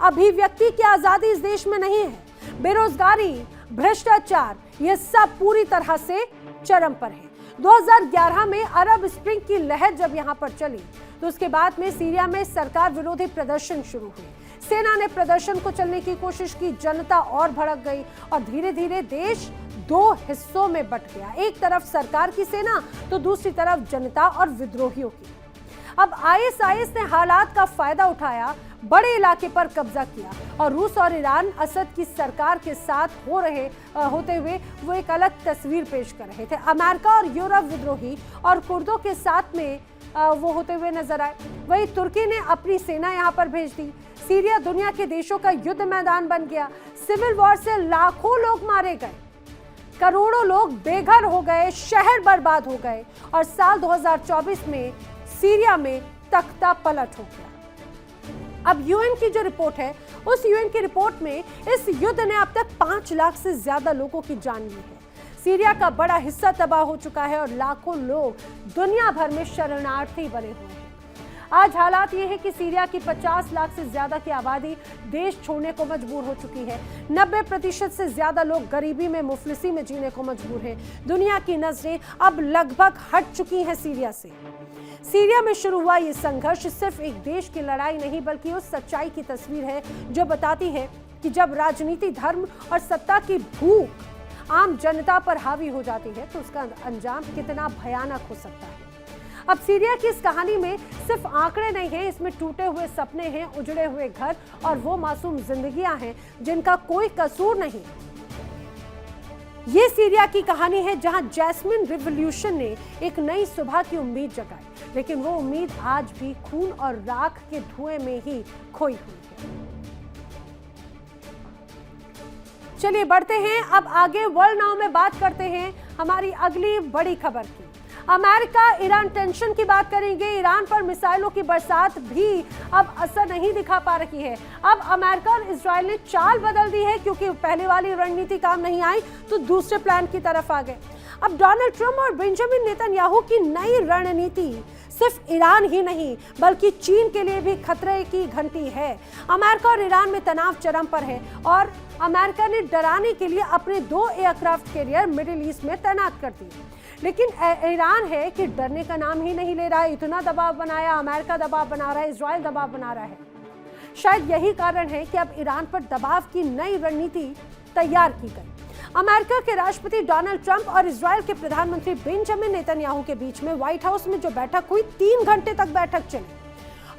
अभिव्यक्ति की आजादी इस देश में नहीं है। बेरोजगारी, भ्रष्टाचार, यह सब पूरी तरह से चरम पर है। 2011 में अरब स्प्रिंग की लहर जब यहां पर चली तो उसके बाद में सीरिया में सरकार विरोधी प्रदर्शन शुरू हुए। सेना ने प्रदर्शन को चलने की कोशिश की, जनता और भड़क गई और धीरे धीरे देश दो हिस्सों में बंट गया। एक तरफ सरकार की सेना तो दूसरी तरफ जनता और विद्रोहियों की। अब ISIS ने हालात का फायदा उठाया, बड़े इलाके पर कब्जा किया और रूस और ईरान असद की सरकार के साथ होते हुए वो एक अलग तस्वीर पेश कर रहे थे। अमेरिका और यूरोप विद्रोही और कुर्दों के साथ में वो होते हुए नजर आए। वहीं तुर्की ने अपनी सेना यहाँ पर भेज दी। सीरिया दुनिया के देशों का युद्ध मैदान बन गया। सिविल वॉर से लाखों लोग मारे गए, करोड़ों लोग बेघर हो गए, शहर बर्बाद हो गए और साल 2024 में सीरिया में तख्ता पलट हो गया। अब यूएन की जो रिपोर्ट है, उस यूएन की रिपोर्ट में इस युद्ध ने अब तक 5 लाख से ज्यादा लोगों की जान ली है। सीरिया का बड़ा हिस्सा तबाह हो चुका है और लाखों लोग दुनिया भर में शरणार्थी बने हुए हैं। आज हालात ये है कि सीरिया की 50 लाख से ज्यादा की आबादी देश छोड़ने को मजबूर हो चुकी है। 90% से ज्यादा लोग गरीबी में, मुफलिसी में जीने को मजबूर हैं। दुनिया की नजरें अब लगभग हट चुकी हैं सीरिया से। सीरिया में शुरू हुआ ये संघर्ष सिर्फ एक देश की लड़ाई नहीं बल्कि उस सच्चाई की तस्वीर है जो बताती है कि जब राजनीति, धर्म और सत्ता की भूख आम जनता पर हावी हो जाती है तो उसका अंजाम कितना भयानक हो सकता है। अब सीरिया की इस कहानी में सिर्फ आंकड़े नहीं हैं, इसमें टूटे हुए सपने हैं, उजड़े हुए घर और वो मासूम जिंदगियां हैं जिनका कोई कसूर नहीं। ये सीरिया की कहानी है जहां जैस्मिन रिवॉल्यूशन ने एक नई सुबह की उम्मीद जगाई, लेकिन वो उम्मीद आज भी खून और राख के धुएं में ही खोई हुई है। चलिए बढ़ते हैं अब आगे। वर्ल्ड नाउ में बात करते हैं हमारी अगली बड़ी खबर की। अमेरिका ईरान टेंशन की बात करेंगे। ईरान पर मिसाइलों की बरसात भी अब असर नहीं दिखा पा रही है। अब अमेरिका और इजराइल ने चाल बदल दी है, क्योंकि पहले वाली रणनीति काम नहीं आई तो दूसरे प्लान की तरफ आ गए। अब डोनाल्ड ट्रंप और बेंजामिन नेतन्याहू की नई रणनीति सिर्फ ईरान ही नहीं बल्कि चीन के लिए भी खतरे की घंटी है। अमेरिका और ईरान में तनाव चरम पर है और अमेरिका ने डराने के लिए अपने 2 एयरक्राफ्ट कैरियर मिडिल ईस्ट में तैनात कर दिए, लेकिन ईरान है कि डरने का नाम ही नहीं ले रहा है। इतना दबाव बनाया, अमेरिका दबाव बना रहा है, इजराइल दबाव बना रहा है। शायद यही कारण है कि अब ईरान पर दबाव की नई रणनीति तैयार की गई। अमेरिका के राष्ट्रपति डोनाल्ड ट्रंप और इजराइल के प्रधानमंत्री बेंजामिन नेतन्याहू के बीच में व्हाइट हाउस में जो बैठक हुई, 3 घंटे तक बैठक चली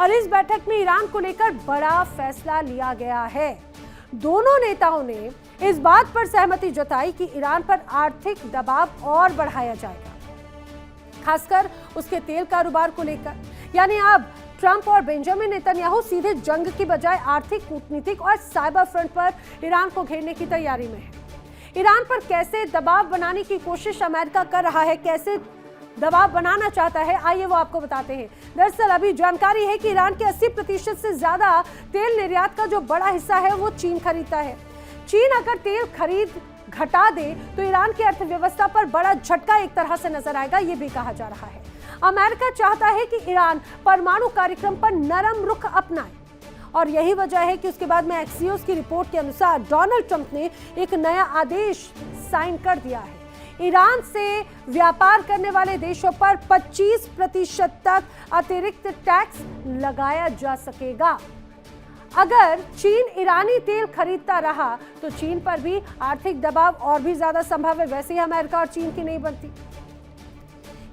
और इस बैठक में ईरान को लेकर बड़ा फैसला लिया गया है। दोनों नेताओं ने इस बात पर सहमति जताई कि ईरान पर आर्थिक दबाव और बढ़ाया जाएगा, खासकर उसके तेल कारोबार को लेकर। यानी अब ट्रंप और बेंजामिन नेतन्याहू सीधे जंग की बजाय आर्थिक, कूटनीतिक और साइबर फ्रंट पर ईरान को घेरने की तैयारी में है। ईरान पर कैसे दबाव बनाने की कोशिश अमेरिका कर रहा है, कैसे दबाव बनाना चाहता है, आइए वो आपको बताते हैं। दरअसल अभी जानकारी है कि ईरान के 80% से ज्यादा तेल निर्यात का जो बड़ा हिस्सा है वो चीन खरीदता है। चीन अगर तेल खरीद घटा दे तो ईरान की अर्थव्यवस्था पर बड़ा झटका एक तरह से नजर आएगा, ये भी कहा जा रहा है। अमेरिका चाहता है कि ईरान परमाणु कार्यक्रम पर नरम रुख अपनाए और यही वजह है कि उसके बाद में एक्सियोस की रिपोर्ट के अनुसार डोनाल्ड ट्रंप ने एक नया आदेश साइन कर दिया है। ईरान से व्यापार करने वाले देशों पर 25% तक अतिरिक्त टैक्स लगाया जा सकेगा। अगर चीन ईरानी तेल खरीदता रहा तो चीन पर भी आर्थिक दबाव और भी ज्यादा संभव है। वैसे ही अमेरिका और चीन की नहीं बनती,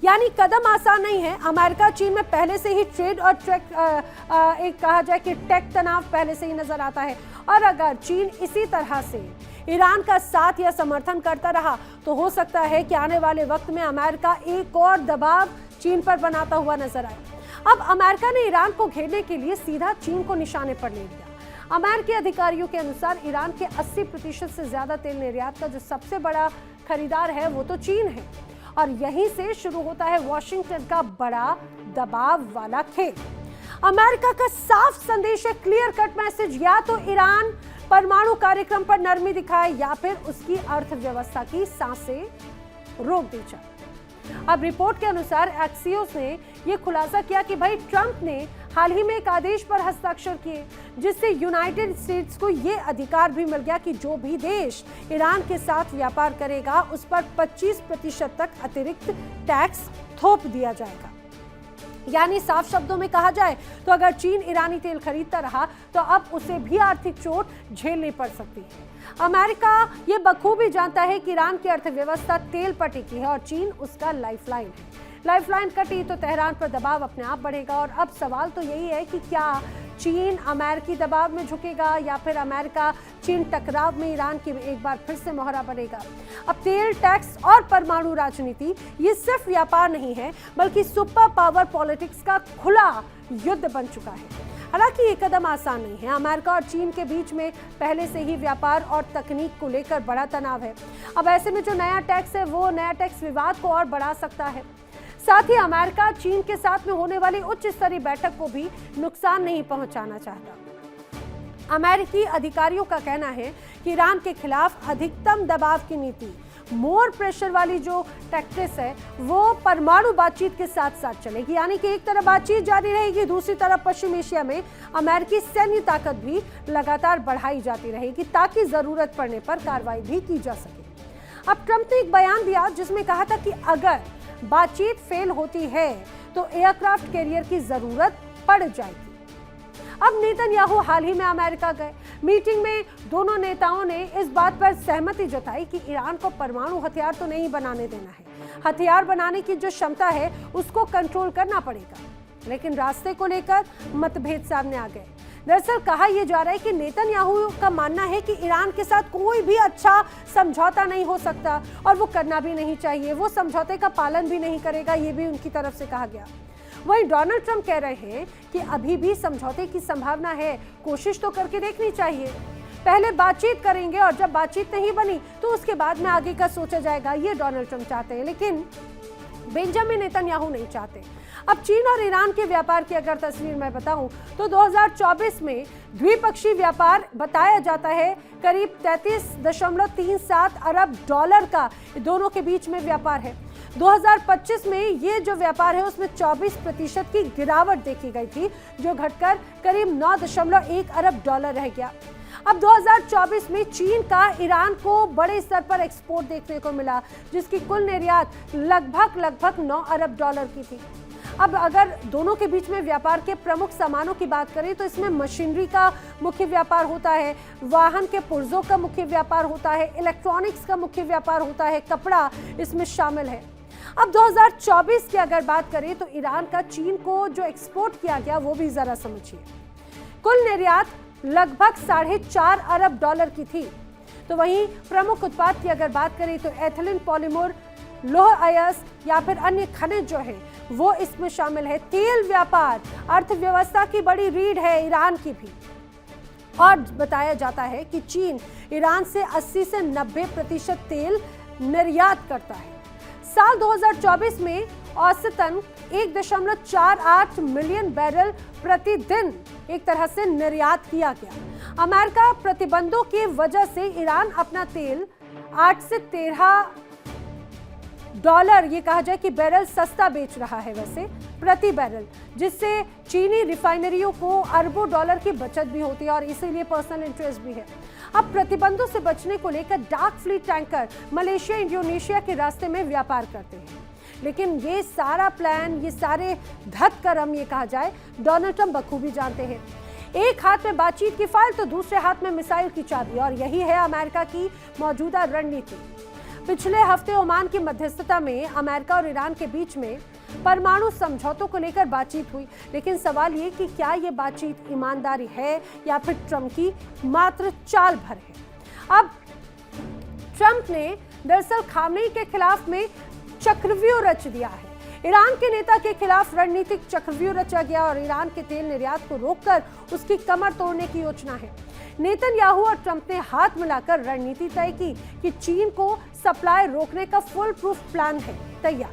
यानी कदम आसान नहीं है। अमेरिका चीन में पहले से ही ट्रेड और एक कहा जाए कि टेक तनाव पहले से ही नजर आता है और अगर चीन इसी तरह से ईरान का साथ या समर्थन करता रहा तो हो सकता है कि आने वाले वक्त में अमेरिका एक और दबाव चीन पर बनाता हुआ नजर आए। अब अमेरिका ने ईरान को घेरने के लिए सीधा चीन को निशाने पर ले लिया। अमेरिकी अधिकारियों के अनुसार ईरान के 80% से ज्यादा तेल निर्यात का जो सबसे बड़ा खरीदार है वो तो चीन है और यहीं से शुरू होता है वॉशिंगटन का बड़ा दबाव वाला खेल। अमेरिका का साफ संदेश है, क्लियर कट मैसेज, या तो ईरान परमाणु कार्यक्रम पर नरमी दिखाए या फिर उसकी अर्थव्यवस्था की सांसें रोक दी जाए। अब रिपोर्ट के अनुसार एक्सियोस ने यह खुलासा किया कि भाई ट्रंप ने हाल ही में एक आदेश पर हस्ताक्षर किए जिससे यूनाइटेड स्टेट्स को यह अधिकार भी मिल गया कि जो भी देश ईरान के साथ व्यापार करेगा उस पर 25% तक अतिरिक्त टैक्स थोप दिया जाएगा। यानी साफ शब्दों में कहा जाए तो अगर चीन ईरानी तेल खरीदता रहा तो अब उसे भी आर्थिक चोट झेलनी पड़ सकती है। अमेरिका ये बखूबी जानता है कि ईरान की अर्थव्यवस्था तेल पर टिकी है और चीन उसका लाइफलाइन है। लाइफलाइन कटी तो तेहरान पर दबाव अपने आप बढ़ेगा और अब सवाल तो यही है कि क्या चीन अमेरिकी दबाव में झुकेगा या फिर अमेरिका चीन टकराव में ईरान की एक बार फिर से मोहरा बनेगा। अब तेल, टैक्स और परमाणु राजनीति ये सिर्फ व्यापार नहीं है बल्कि सुपर पावर पॉलिटिक्स का खुला युद्ध बन चुका है। हालांकि ये कदम आसान नहीं है। अमेरिका और चीन के बीच में पहले से ही व्यापार और तकनीक को लेकर बड़ा तनाव है। अब ऐसे में जो नया टैक्स है वो नया टैक्स विवाद को और बढ़ा सकता है। साथ ही अमेरिका चीन के साथ में होने वाली उच्च स्तरीय बैठक को भी नुकसान नहीं पहुंचाना चाहता। अमेरिकी अधिकारियों का कहना है कि ईरान के खिलाफ अधिकतम दबाव की नीति, मोर प्रेशर वाली जो टैक्टिक्स है वो परमाणु बातचीत के साथ साथ चलेगी। यानी कि एक तरफ बातचीत जारी रहेगी, दूसरी तरफ पश्चिम एशिया में अमेरिकी सैन्य ताकत भी लगातार बढ़ाई जाती रहेगी ताकि जरूरत पड़ने पर कार्रवाई भी की जा सके। अब ट्रंप ने एक बयान दिया जिसमें कहा था कि अगर बातचीत फेल होती है तो एयरक्राफ्ट कैरियर की जरूरत पड़ जाएगी। अब नेतन्याहू हाल ही में अमेरिका गए। मीटिंग में दोनों नेताओं ने इस बात पर सहमति जताई कि ईरान को परमाणु हथियार तो नहीं बनाने देना है, हथियार बनाने की जो क्षमता है उसको कंट्रोल करना पड़ेगा। लेकिन रास्ते को लेकर मतभेद सामने आ गए। दरअसल कहा यह जा रहा है कि नेतन्याहू का मानना है कि ईरान के साथ कोई भी अच्छा समझौता नहीं हो सकता और वो करना भी नहीं चाहिए, वो समझौते का पालन भी नहीं करेगा, ये भी उनकी तरफ से कहा गया। वहीं डोनाल्ड ट्रंप कह रहे हैं कि अभी भी समझौते की संभावना है, कोशिश तो करके देखनी चाहिए। पहले बातचीत करेंगे और जब बातचीत नहीं बनी तो उसके बाद में आगे का सोचा जाएगा, ये डोनाल्ड ट्रंप चाहते हैं। लेकिन बेंजामिन नेतन्याहू नहीं चाहते। अब चीन और ईरान के व्यापार की अगर तस्वीर मैं बताऊं तो 2024 में द्विपक्षीय व्यापार बताया जाता है करीब 33.37 अरब डॉलर का दोनों के बीच में व्यापार है। 2025 में ये जो व्यापार है उसमें 24% की गिरावट देखी गई थी जो घटकर करीब 9.1 अरब डॉलर रह गया। अब 2024 में चीन का ईरान को बड़े स्तर पर एक्सपोर्ट देखने को मिला जिसकी कुल निर्यात लगभग 9 अरब डॉलर की थी। अब अगर दोनों के बीच में व्यापार के प्रमुख सामानों की बात करें तो इसमें मशीनरी का मुख्य व्यापार होता है, वाहन के पुर्जों का मुख्य व्यापार होता है, इलेक्ट्रॉनिक्स का मुख्य व्यापार होता है, कपड़ा इसमें शामिल है। अब 2024 की अगर बात करें तो ईरान का चीन को जो एक्सपोर्ट किया गया वो भी जरा समझिए। कुल निर्यात लगभग $4.5 अरब की थी। तो वहीं प्रमुख उत्पाद की अगर बात करें तो एथिलीन पॉलीमर, लौह अयस्क या फिर अन्य खनिज जो है वो इसमें शामिल है। तेल व्यापार अर्थव्यवस्था की बड़ी रीढ़ है ईरान की भी, और बताया जाता है कि चीन ईरान से 80 से 90% तेल निर्यात करता है। साल 2024 में औसतन 1.48 मिलियन बैरल प्रतिदिन एक तरह से निर्यात किया गया। अमेरिका प्रतिबंधों की वजह से ईरान अपना तेल 8 से 13 डॉलर ये कहा जाए कि बैरल सस्ता बेच रहा है वैसे प्रति बैरल, जिससे चीनी रिफाइनरियों को अरबों डॉलर की बचत भी होती है और इसीलिए पर्सनल इंटरेस्ट भी है। अब प्रतिबंधों से बचने को लेकर dark fleet tanker Malaysia, Indonesia के रास्ते में व्यापार करते हैं, लेकिन ये सारा प्लान, ये सारे धतकर्म ये कहा जाए डोनाल्ड ट्रंप बखूबी जानते हैं। एक हाथ में बातचीत की फाइल तो दूसरे हाथ में मिसाइल की चाबी, और यही है अमेरिका की मौजूदा रणनीति। पिछले हफ्ते ओमान की मध्यस्थता में अमेरिका और ईरान के बीच में परमाणु समझौतों को लेकर बातचीत हुई, लेकिन सवाल ये कि क्या ये बातचीत ईमानदारी है या फिर ट्रंप की मात्र चाल भर है। अब ट्रंप ने दरअसल खामेनी के खिलाफ में चक्रव्यूह रच दिया है। ईरान के नेता के खिलाफ रणनीतिक चक्रव्यूह रचा गया और ईरान के तेल निर्यात को रोककर उसकी कमर तोड़ने की योजना है। नेतन्याहू और ट्रंप ने हाथ मिलाकर रणनीति तय की कि चीन को सप्लाई रोकने का फुल प्रूफ प्लान है तैयार,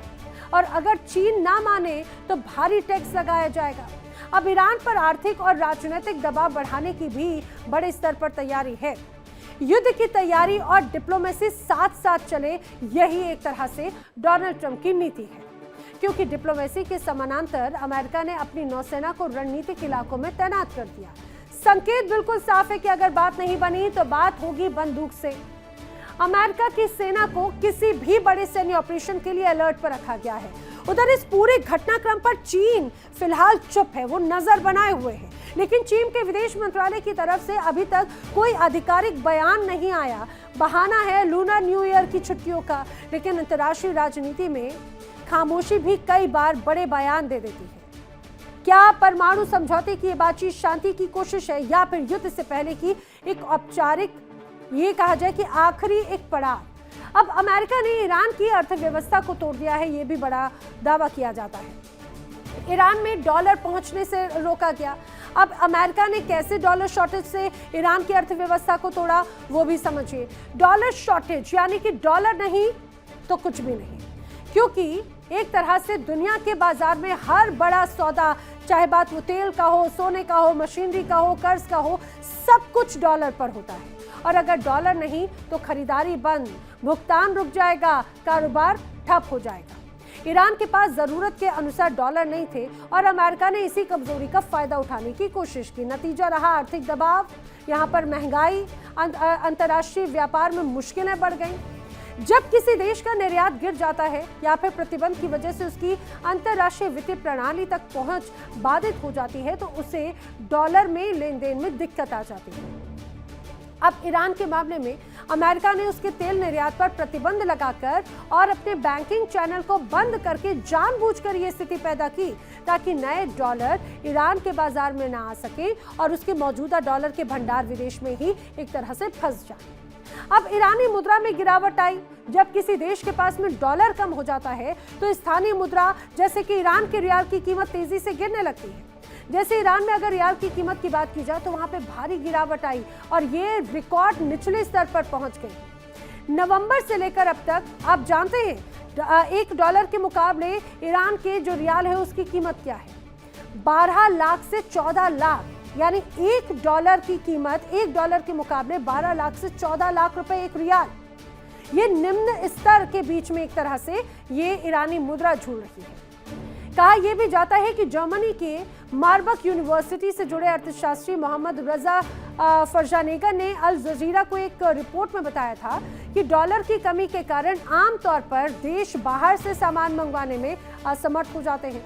और अगर चीन ना माने तो भारी टैक्स लगाया जाएगा। अब ईरान पर आर्थिक और राजनीतिक दबाव बढ़ाने की भी बड़े स्तर पर तैयारी है। युद्ध की तैयारी और डिप्लोमेसी साथ साथ चले, यही एक तरह से डोनाल्ड ट्रंप की नीति है, क्योंकि डिप्लोमेसी के समानांतर अमेरिका ने अपनी नौसेना को रणनीतिक इलाकों में तैनात कर दिया। संकेत बिल्कुल साफ है कि अगर बात नहीं बनी तो बात होगी बंदूक से। अमेरिका की सेना को किसी भी बड़े सैन्य ऑपरेशन के लिए अलर्ट पर रखा गया है। उधर इस पूरे घटनाक्रम पर चीन फिलहाल चुप है, वो नजर बनाए हुए है, लेकिन चीन के विदेश मंत्रालय की तरफ से अभी तक कोई आधिकारिक बयान नहीं आया। बहाना है लूनर न्यू ईयर की छुट्टियों का, लेकिन अंतर्राष्ट्रीय राजनीति में खामोशी भी कई बार बड़े बयान दे देती है। क्या परमाणु समझौते की बातचीत शांति की कोशिश है या फिर युद्ध से पहले की एक औपचारिक, ये कहा जाए कि आखिरी एक पड़ाव? अब अमेरिका ने ईरान की अर्थव्यवस्था को तोड़ दिया है, ये भी बड़ा दावा किया जाता है। ईरान में डॉलर पहुंचने से रोका गया। अब अमेरिका ने कैसे डॉलर शॉर्टेज से ईरान की अर्थव्यवस्था को तोड़ा, वो भी समझिए। डॉलर शॉर्टेज यानी कि डॉलर नहीं तो कुछ भी नहीं, क्योंकि एक तरह से दुनिया के बाजार में हर बड़ा सौदा, चाहे बात वो तेल का हो, सोने का हो, मशीनरी का हो, कर्ज का हो, सब कुछ डॉलर पर होता है। और अगर डॉलर नहीं तो खरीदारी बंद, भुगतान रुक जाएगा, कारोबार ठप हो जाएगा। ईरान के पास जरूरत के अनुसार डॉलर नहीं थे और अमेरिका ने इसी कमजोरी का फायदा उठाने की कोशिश की। नतीजा रहा आर्थिक दबाव, यहाँ पर महंगाई, अंतर्राष्ट्रीय व्यापार में मुश्किलें बढ़ गईं। जब किसी देश का निर्यात गिर जाता है या फिर प्रतिबंध की वजह से उसकी अंतर्राष्ट्रीय वित्तीय प्रणाली तक पहुंच बाधित हो जाती है तो उसे डॉलर में लेन देन में दिक्कत आ जाती है। अब ईरान के मामले में अमेरिका ने उसके तेल निर्यात पर प्रतिबंध लगाकर और अपने बैंकिंग चैनल को बंद करके जानबूझकर ये स्थिति पैदा की ताकि नए डॉलर ईरान के बाजार में ना आ सके और उसके मौजूदा डॉलर के भंडार विदेश में ही एक तरह से फंस जाए। अब ईरानी मुद्रा में गिरावट आई। जब किसी देश के पास में डॉलर कम हो जाता है तो स्थानीय मुद्रा जैसे कि ईरान के रियाल की कीमत तेजी से गिरने लगती है। जैसे ईरान में अगर रियाल की कीमत की बात की जाए तो वहां पे भारी गिरावट आई और ये रिकॉर्ड निचले स्तर पर पहुंच गई। नवंबर से लेकर अब तक आप जानते हैं $1 के मुकाबले ईरान के जो रियाल है उसकी कीमत क्या है, 12 लाख से 14 लाख, यानी $1 की कीमत $1 के मुकाबले 12 लाख से 14 लाख रुपए एक रियाल। ये निम्न स्तर के बीच में एक तरह से ये ईरानी मुद्रा झूल रही है। कहा यह भी जाता है कि जर्मनी के मार्बर्ग यूनिवर्सिटी से जुड़े अर्थशास्त्री मोहम्मद रजा फरजानेगा ने अल जजीरा को एक रिपोर्ट में बताया था कि डॉलर की कमी के कारण आमतौर पर देश बाहर से सामान मंगवाने में असमर्थ हो जाते हैं।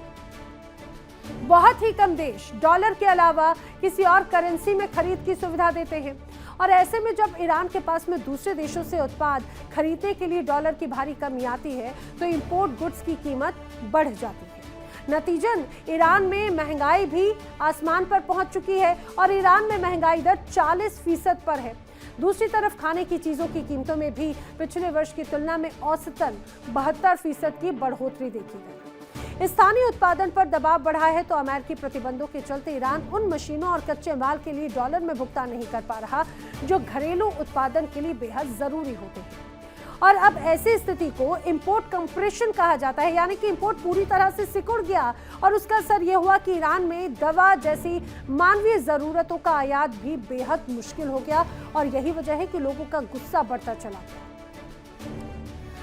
बहुत ही कम देश डॉलर के अलावा किसी और करेंसी में खरीद की सुविधा देते हैं और ऐसे में जब ईरान के पास में दूसरे देशों से उत्पाद खरीदने के लिए डॉलर की भारी कमी आती है तो इंपोर्ट गुड्स की कीमत बढ़ जाती है। नतीजन ईरान में महंगाई भी आसमान पर पहुंच चुकी है और ईरान में महंगाई दर 40% पर है। दूसरी तरफ खाने की चीजों की कीमतों में भी पिछले वर्ष की तुलना में औसतन 72% की बढ़ोतरी देखी गई। स्थानीय उत्पादन पर दबाव बढ़ा है तो अमेरिकी प्रतिबंधों के चलते ईरान उन मशीनों और कच्चे माल के लिए डॉलर में भुगतान नहीं कर पा रहा जो घरेलू उत्पादन के लिए बेहद जरूरी होते हैं। और अब ऐसी स्थिति को इंपोर्ट कंप्रेशन कहा जाता है, यानी कि इंपोर्ट पूरी तरह से सिकुड़ गया और उसका असर यह हुआ कि ईरान में दवा जैसी मानवीय जरूरतों का आयात भी बेहद मुश्किल हो गया और यही वजह है कि लोगों का गुस्सा बढ़ता चला गया।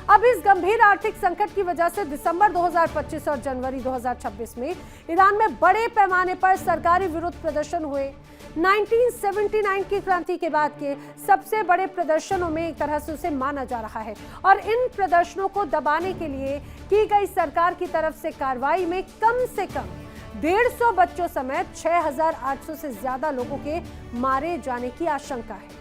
अब इस गंभीर आर्थिक संकट की वजह से दिसंबर 2025 और जनवरी 2026 में ईरान में बड़े पैमाने पर सरकारी विरोध प्रदर्शन हुए। 1979 की क्रांति के बाद के सबसे बड़े प्रदर्शनों में एक तरह से उसे माना जा रहा है और इन प्रदर्शनों को दबाने के लिए की गई सरकार की तरफ से कार्रवाई में कम से कम 150 बच्चों समेत 6,800 से ज्यादा लोगों के मारे जाने की आशंका है।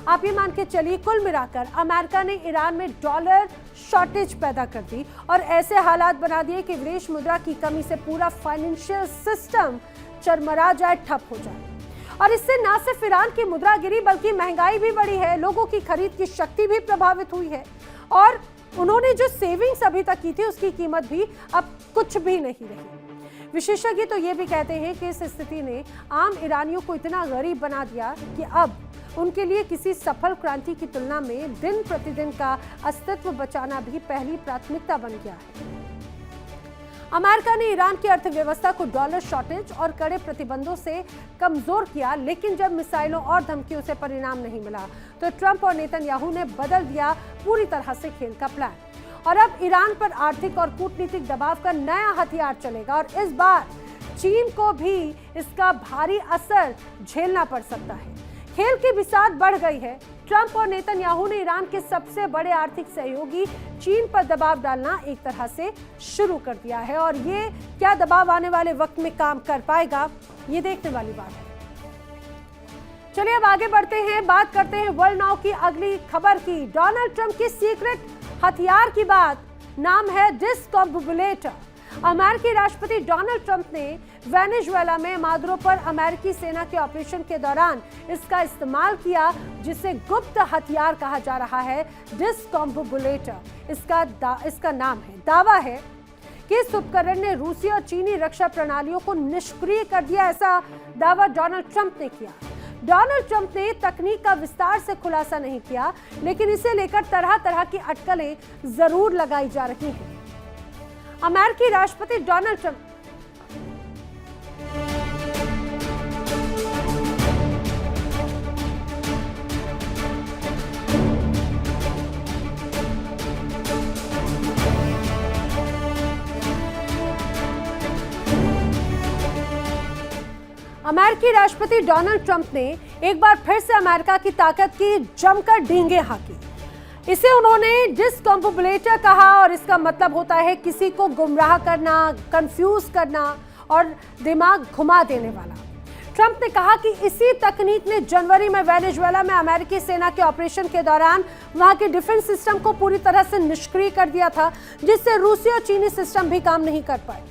आप ये मान के चलिए कुल मिलाकर अमेरिका ने ईरान में डॉलर शॉर्टेज पैदा कर दी और ऐसे हालात बना दिए कि विदेश मुद्रा की कमी से पूरा फाइनेंशियल सिस्टम चरमरा जाए, ठप हो जाए। और इससे न सिर्फ ईरान की मुद्रा गिरी बल्कि महंगाई भी बढ़ी है, लोगों की खरीद की शक्ति भी प्रभावित हुई है और उन्होंने जो सेविंग्स अभी तक की थी उसकी कीमत भी अब कुछ भी नहीं रही। विशेषज्ञ तो ये भी कहते हैं कि इस स्थिति ने आम ईरानियों को इतना गरीब बना दिया कि अब उनके लिए किसी सफल क्रांति की तुलना में दिन प्रतिदिन का अस्तित्व बचाना भी पहली प्राथमिकता बन गया है। अमेरिका ने ईरान की अर्थव्यवस्था को डॉलर शॉर्टेज और कड़े प्रतिबंधों से कमजोर किया, लेकिन जब मिसाइलों और धमकियों से परिणाम नहीं मिला तो ट्रंप और नेतन्याहू ने बदल दिया पूरी तरह से खेल का प्लान और अब ईरान पर आर्थिक और कूटनीतिक दबाव का नया हथियार चलेगा और इस बार चीन को भी इसका भारी असर झेलना पड़ सकता है। खेल की बिसात बढ़ गई है। ट्रंप और नेतन्याहू ने ईरान के सबसे बड़े आर्थिक सहयोगी चीन पर दबाव डालना एक तरह से शुरू कर दिया है और ये क्या दबाव आने वाले वक्त में काम कर पाएगा, ये देखने वाली बात है। चलिए अब आगे बढ़ते हैं, बात करते हैं वर्ल्ड नाउ की अगली खबर की। डोनाल्ड ट्रंप की सीक्रेट हथियार की बात, नाम है डिस्कॉम्बुलेटर। अमेरिकी राष्ट्रपति डोनाल्ड ट्रंप ने वेनेजुएला में मादुरो पर अमेरिकी सेना के ऑपरेशन के दौरान इसका इस्तेमाल किया, जिसे गुप्त हथियार कहा जा रहा है, डिस्कॉम्बुलेटर। इसका नाम है। दावा है कि इस उपकरण ने रूसी और चीनी रक्षा प्रणालियों को निष्क्रिय कर दिया, ऐसा दावा डोनाल्ड ट्रंप ने किया। डोनाल्ड ट्रंप ने तकनीक का विस्तार से खुलासा नहीं किया, लेकिन इसे लेकर तरह तरह की अटकलें जरूर लगाई जा रही हैं। अमेरिकी राष्ट्रपति डोनाल्ड ट्रंप अमेरिकी राष्ट्रपति डोनाल्ड ट्रंप ने एक बार फिर से अमेरिका की ताकत की जमकर डींगे हाँकी। इसे उन्होंने डिस्कॉम्बुलेटर कहा और इसका मतलब होता है किसी को गुमराह करना, कंफ्यूज करना और दिमाग घुमा देने वाला। ट्रंप ने कहा कि इसी तकनीक ने जनवरी में वेनेजुएला में अमेरिकी सेना के ऑपरेशन के दौरान वहां के डिफेंस सिस्टम को पूरी तरह से निष्क्रिय कर दिया था, जिससे रूसी और चीनी सिस्टम भी काम नहीं कर पाए।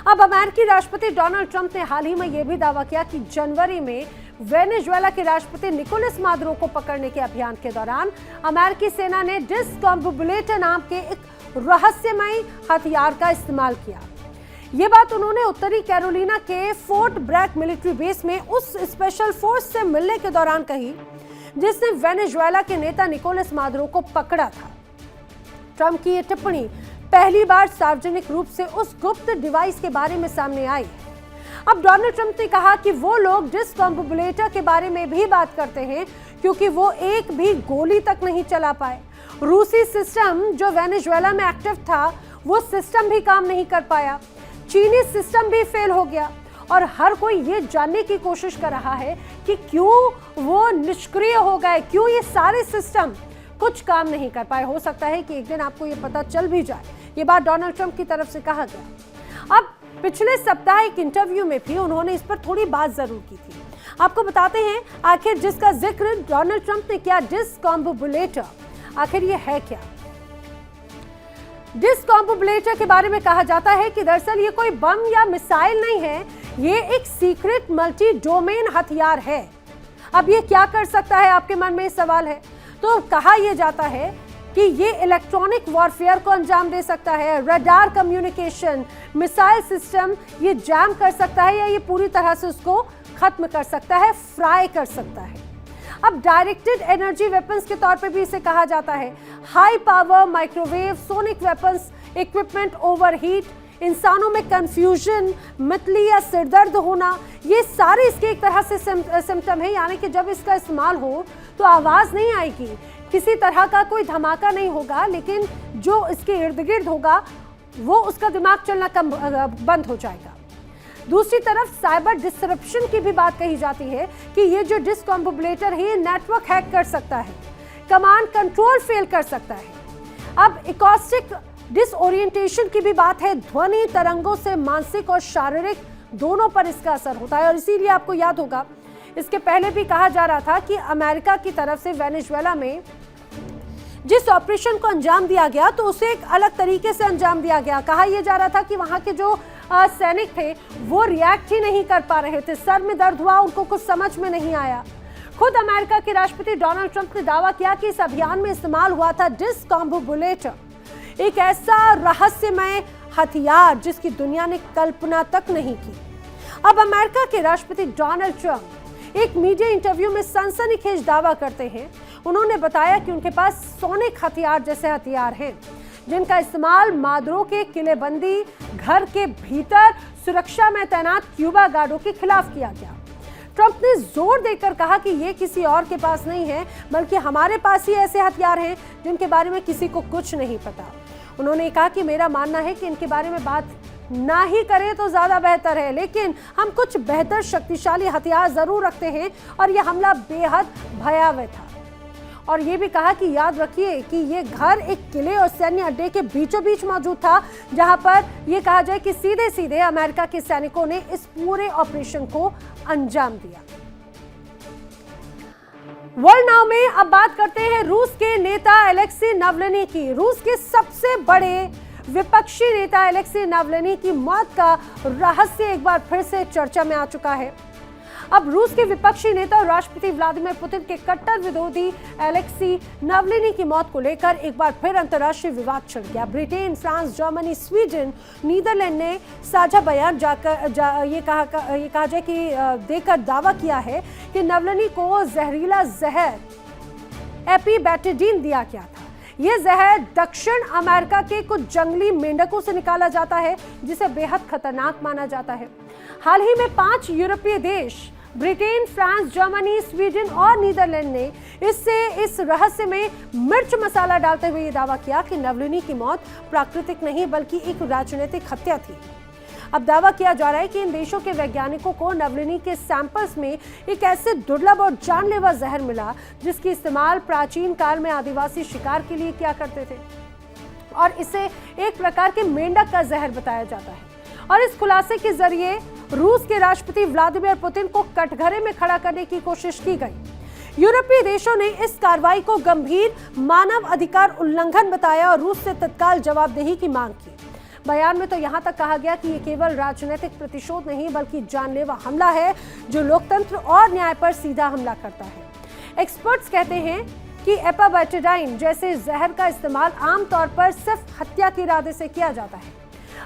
अब अमेरिकी राष्ट्रपति डोनाल्ड ट्रंप ने हाल ही में यह भी दावा किया कि जनवरी में वेनेजुएला के राष्ट्रपति निकोलस मादुरो को पकड़ने के अभियान के दौरान अमेरिकी सेना ने डिस्कॉम्बुलेटर नाम के एक रहस्यमयी हथियार का इस्तेमाल किया। ये बात उन्होंने उत्तरी कैरोलिना के फोर्ट ब्रैक मिलिट्री बेस में उस स्पेशल फोर्स से मिलने के दौरान कही जिसने वेनेजुएला के नेता निकोलस मादुरो को पकड़ा था। ट्रंप की यह टिप्पणी पहली बार सार्वजनिक रूप से उस गुप्त डिवाइस के बारे में सामने आई है। अब डोनाल्ड ट्रंप ने कहा कि वो लोग डिस्कॉम्बुलेटर के बारे में भी बात करते हैं क्योंकि वो एक भी गोली तक नहीं चला पाए। रूसी सिस्टम जो वेनेजुएला में एक्टिव था, वो सिस्टम भी काम नहीं कर पाया। चीनी सिस्टम भी फेल हो गया और हर कोई ये जानने की कोशिश कर रहा है कि क्यों वो निष्क्रिय हो गए, क्यों ये सारे सिस्टम कुछ काम नहीं कर पाए। हो सकता है कि एक दिन आपको ये पता चल भी जाए। ये बात डोनाल्ड ट्रंप की तरफ से कहा गया। अब पिछले सप्ताह एक इंटरव्यू में भी उन्होंने इस पर थोड़ी बात जरूर की थी। आपको बताते हैं आखिर जिसका जिक्र डोनाल्ड ट्रंप ने किया, डिस्कॉम्बुलेटर, आखिर ये है क्या। डिस्कॉम्बुलेटर के बारे में कहा जाता है कि दरअसल ये कोई बम या मिसाइल नहीं है, ये एक सीक्रेट मल्टी डोमेन हथियार है। अब ये क्या कर सकता है, आपके मन में सवाल है। तो कहा यह जाता है कि ये इलेक्ट्रॉनिक वॉरफेयर को अंजाम दे सकता है, रडार कम्युनिकेशन, मिसाइल सिस्टम ये जैम कर सकता है या ये पूरी तरह से उसको खत्म कर सकता है, फ्राई कर सकता है। अब डायरेक्टेड एनर्जी वेपन्स के तौर पे भी इसे कहा जाता है। High power microwave sonic weapons, equipment overheat, इंसानों में कंफ्यूजन, मतली या सिरदर्द होना, ये सारे इसके एक तरह से सिम्टम है। यानी कि जब इसका इस्तेमाल हो तो आवाज नहीं आएगी, किसी तरह का कोई धमाका नहीं होगा, लेकिन जो इसके इर्द गिर्द होगा वो उसका दिमाग चलना बंद हो जाएगा। दूसरी तरफ साइबर डिसरप्शन की भी बात कही जाती है कि ये जो डिस्कॉम्बुलेटर है ये नेटवर्क हैक कर सकता है, कमांड कंट्रोल फेल कर सकता है। अब एकॉस्टिक डिसओरिएंटेशन की भी बात है, ध्वनि तरंगों से मानसिक और शारीरिक दोनों पर इसका असर होता है। और इसीलिए आपको याद होगा इसके पहले भी कहा जा रहा था कि अमेरिका की तरफ से वेनेजुएला में जिस ऑपरेशन को अंजाम दिया गया तो उसे एक अलग तरीके से अंजाम दिया गया। कहा यह जा रहा था कि वहां के जो सैनिक थे वो रिएक्ट ही नहीं कर पा रहे थे, सर में दर्द हुआ, उनको कुछ समझ में नहीं आया। खुद अमेरिका के राष्ट्रपति डोनाल्ड ट्रंप ने दावा किया कि इस अभियान में इस्तेमाल हुआ था डिस्कॉम्बुलेटर, एक ऐसा रहस्यमय हथियार जिसकी दुनिया ने कल्पना तक नहीं की। अब अमेरिका के राष्ट्रपति डोनाल्ड ट्रंप एक मीडिया इंटरव्यू में सनसनीखेज दावा करते हैं। उन्होंने बताया कि उनके पास सोनिक हथियार जैसे हथियार हैं जिनका इस्तेमाल मादुरो के किलेबंदी घर के भीतर सुरक्षा में तैनात क्यूबा गार्डों के खिलाफ किया गया। ट्रंप ने जोर देकर कहा कि ये किसी और के पास नहीं है, बल्कि हमारे पास ही ऐसे हथियार हैं जिनके बारे में किसी को कुछ नहीं पता। उन्होंने कहा कि मेरा मानना है कि इनके बारे में बात ना ही करें तो ज्यादा बेहतर है, लेकिन हम कुछ बेहतर शक्तिशाली हथियार जरूर रखते हैं और यह हमला बेहद भयावह था। और ये भी कहा कि याद रखिए कि ये घर एक किले और सैन्य अड्डे के बीचों बीच मौजूद था, जहां पर यह कहा जाए कि सीधे सीधे अमेरिका के सैनिकों ने इस पूरे ऑपरेशन को अंजाम दिया। वर्ल्ड नाउ में अब बात करते हैं रूस के नेता अलेक्सी नावल्नी की। रूस के सबसे बड़े विपक्षी नेता अलेक्सी नावल्नी की मौत का रहस्य एक बार फिर से चर्चा में आ चुका है। अब रूस के विपक्षी नेता और राष्ट्रपति व्लादिमीर पुतिन के कट्टर विरोधी अलेक्सी नावल्नी की मौत को लेकर एक बार फिर अंतर्राष्ट्रीय विवाद छिड़ गया। Britain, France, Germany, Sweden, Netherland ने साझा बयान ये कहा जाए कि देकर दावा किया है कि नावल्नी को जहरीला जहर एपिबेटाडीन दिया गया था। यह जहर दक्षिण अमेरिका के कुछ जंगली मेंढकों से निकाला जाता है, जिसे बेहद खतरनाक माना जाता है। हाल ही में 5 यूरोपीय देश ब्रिटेन, फ्रांस, जर्मनी, स्वीडन और नीदरलैंड ने इस रहस्य में मिर्च मसाला डालते हुए ये दावा किया कि नावल्नी की मौत प्राकृतिक नहीं बल्कि एक राजनीतिक हत्या थी। अब दावा किया जा रहा है कि इन देशों के वैज्ञानिकों को नावल्नी के सैंपल्स में एक ऐसे दुर्लभ और जानलेवा जहर मिला जिसकी इस्तेमाल प्राचीन काल में आदिवासी शिकार के लिए किया करते थे, और इसे एक प्रकार के मेंढक का जहर बताया जाता है। और इस खुलासे के जरिए रूस के राष्ट्रपति व्लादिमीर पुतिन को कटघरे में खड़ा करने की कोशिश की गई। यूरोपीय देशों ने इस कार्रवाई को गंभीर मानव अधिकार उल्लंघन बताया और रूस से तत्काल जवाबदेही की मांग की। बयान में तो यहां तक कहा गया कि ये केवल राजनीतिक प्रतिशोध नहीं बल्कि जानलेवा हमला है जो लोकतंत्र और न्याय पर सीधा हमला करता है। एक्सपर्ट्स कहते हैं कि एपिबेटाडाइन जैसे जहर का इस्तेमाल आमतौर पर सिर्फ हत्या के इरादे से किया जाता है।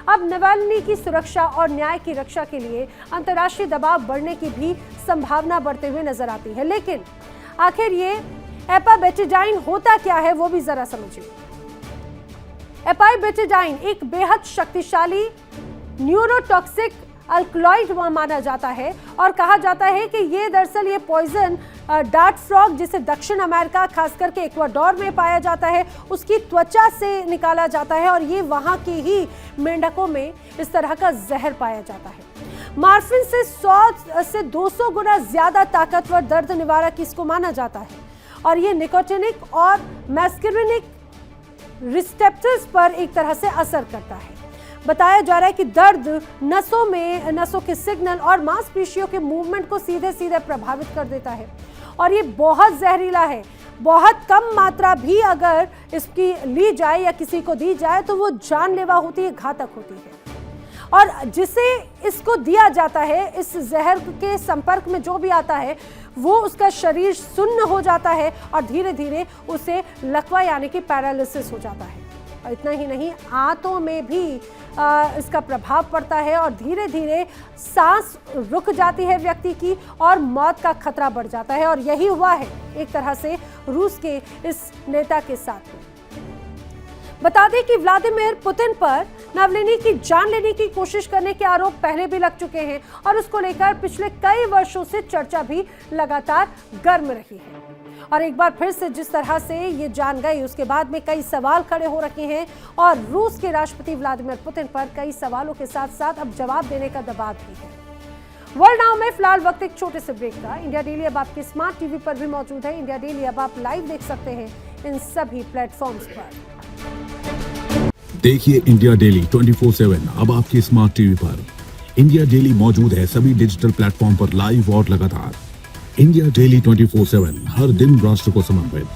अब नावल्नी की सुरक्षा और न्याय की रक्षा के लिए अंतर्राष्ट्रीय दबाव बढ़ने की भी संभावना बढ़ते हुए नजर आती है। लेकिन आखिर ये एपिबेटाडाइन होता क्या है वो भी जरा समझिए। एपिबेटाडाइन एक बेहद शक्तिशाली न्यूरोटॉक्सिक अल्कलॉइड माना जाता है और कहा जाता है कि ये दरअसल ये पॉइजन डार्ट फ्रॉग जिसे दक्षिण अमेरिका खास करके इक्वाडोर में पाया जाता है उसकी त्वचा से निकाला जाता है और ये वहां के ही मेंढकों में इस तरह का जहर पाया जाता है। मार्फिन से 100 से 200 गुना ज्यादा ताकतवर दर्द निवारक इसको माना जाता है और ये निकोटिनिक और मैस्करिनिक रिसेप्टर्स पर एक तरह से असर करता है। बताया जा रहा है कि दर्द नसों के सिग्नल और मांसपेशियों के मूवमेंट को सीधे सीधे प्रभावित कर देता है और ये बहुत जहरीला है। बहुत कम मात्रा भी अगर इसकी ली जाए या किसी को दी जाए तो वो जानलेवा होती है, घातक होती है। और जिसे इसको दिया जाता है, इस जहर के संपर्क में जो भी आता है वो उसका शरीर सुन्न हो जाता है और धीरे धीरे उसे लकवा यानी कि पैरालिसिस हो जाता है। और इतना ही नहीं, आंतों में भी इसका प्रभाव पड़ता है और धीरे धीरे सांस रुक जाती है व्यक्ति की और मौत का खतरा बढ़ जाता है। और यही हुआ है एक तरह से रूस के इस नेता के साथ में। बता दें कि व्लादिमीर पुतिन पर नावलिनी की जान लेने की कोशिश करने के आरोप पहले भी लग चुके हैं और उसको लेकर पिछले कई वर्षों से चर्चा भी लगातार गर्म रही है। और एक बार फिर से जिस तरह से ये जान गई, उसके बाद में कई सवाल खड़े हो रखे हैं और रूस के राष्ट्रपति व्लादिमीर पुतिन पर कई सवालों के साथ साथ अब जवाब देने का दबाव भी है। वर्ल्ड नाउ में फिलहाल वक्त एक छोटे से ब्रेक का। इंडिया डेली अब आपके स्मार्ट टीवी पर भी मौजूद है। इंडिया डेली अब आप लाइव देख सकते हैं इन सभी प्लेटफॉर्म्स पर। देखिए इंडिया डेली 24/7 अब आपके स्मार्ट टीवी पर। इंडिया डेली मौजूद है सभी डिजिटल प्लेटफॉर्म पर लाइव और लगातार। इंडिया डेली 24/7 हर दिन राष्ट्र को समर्पित।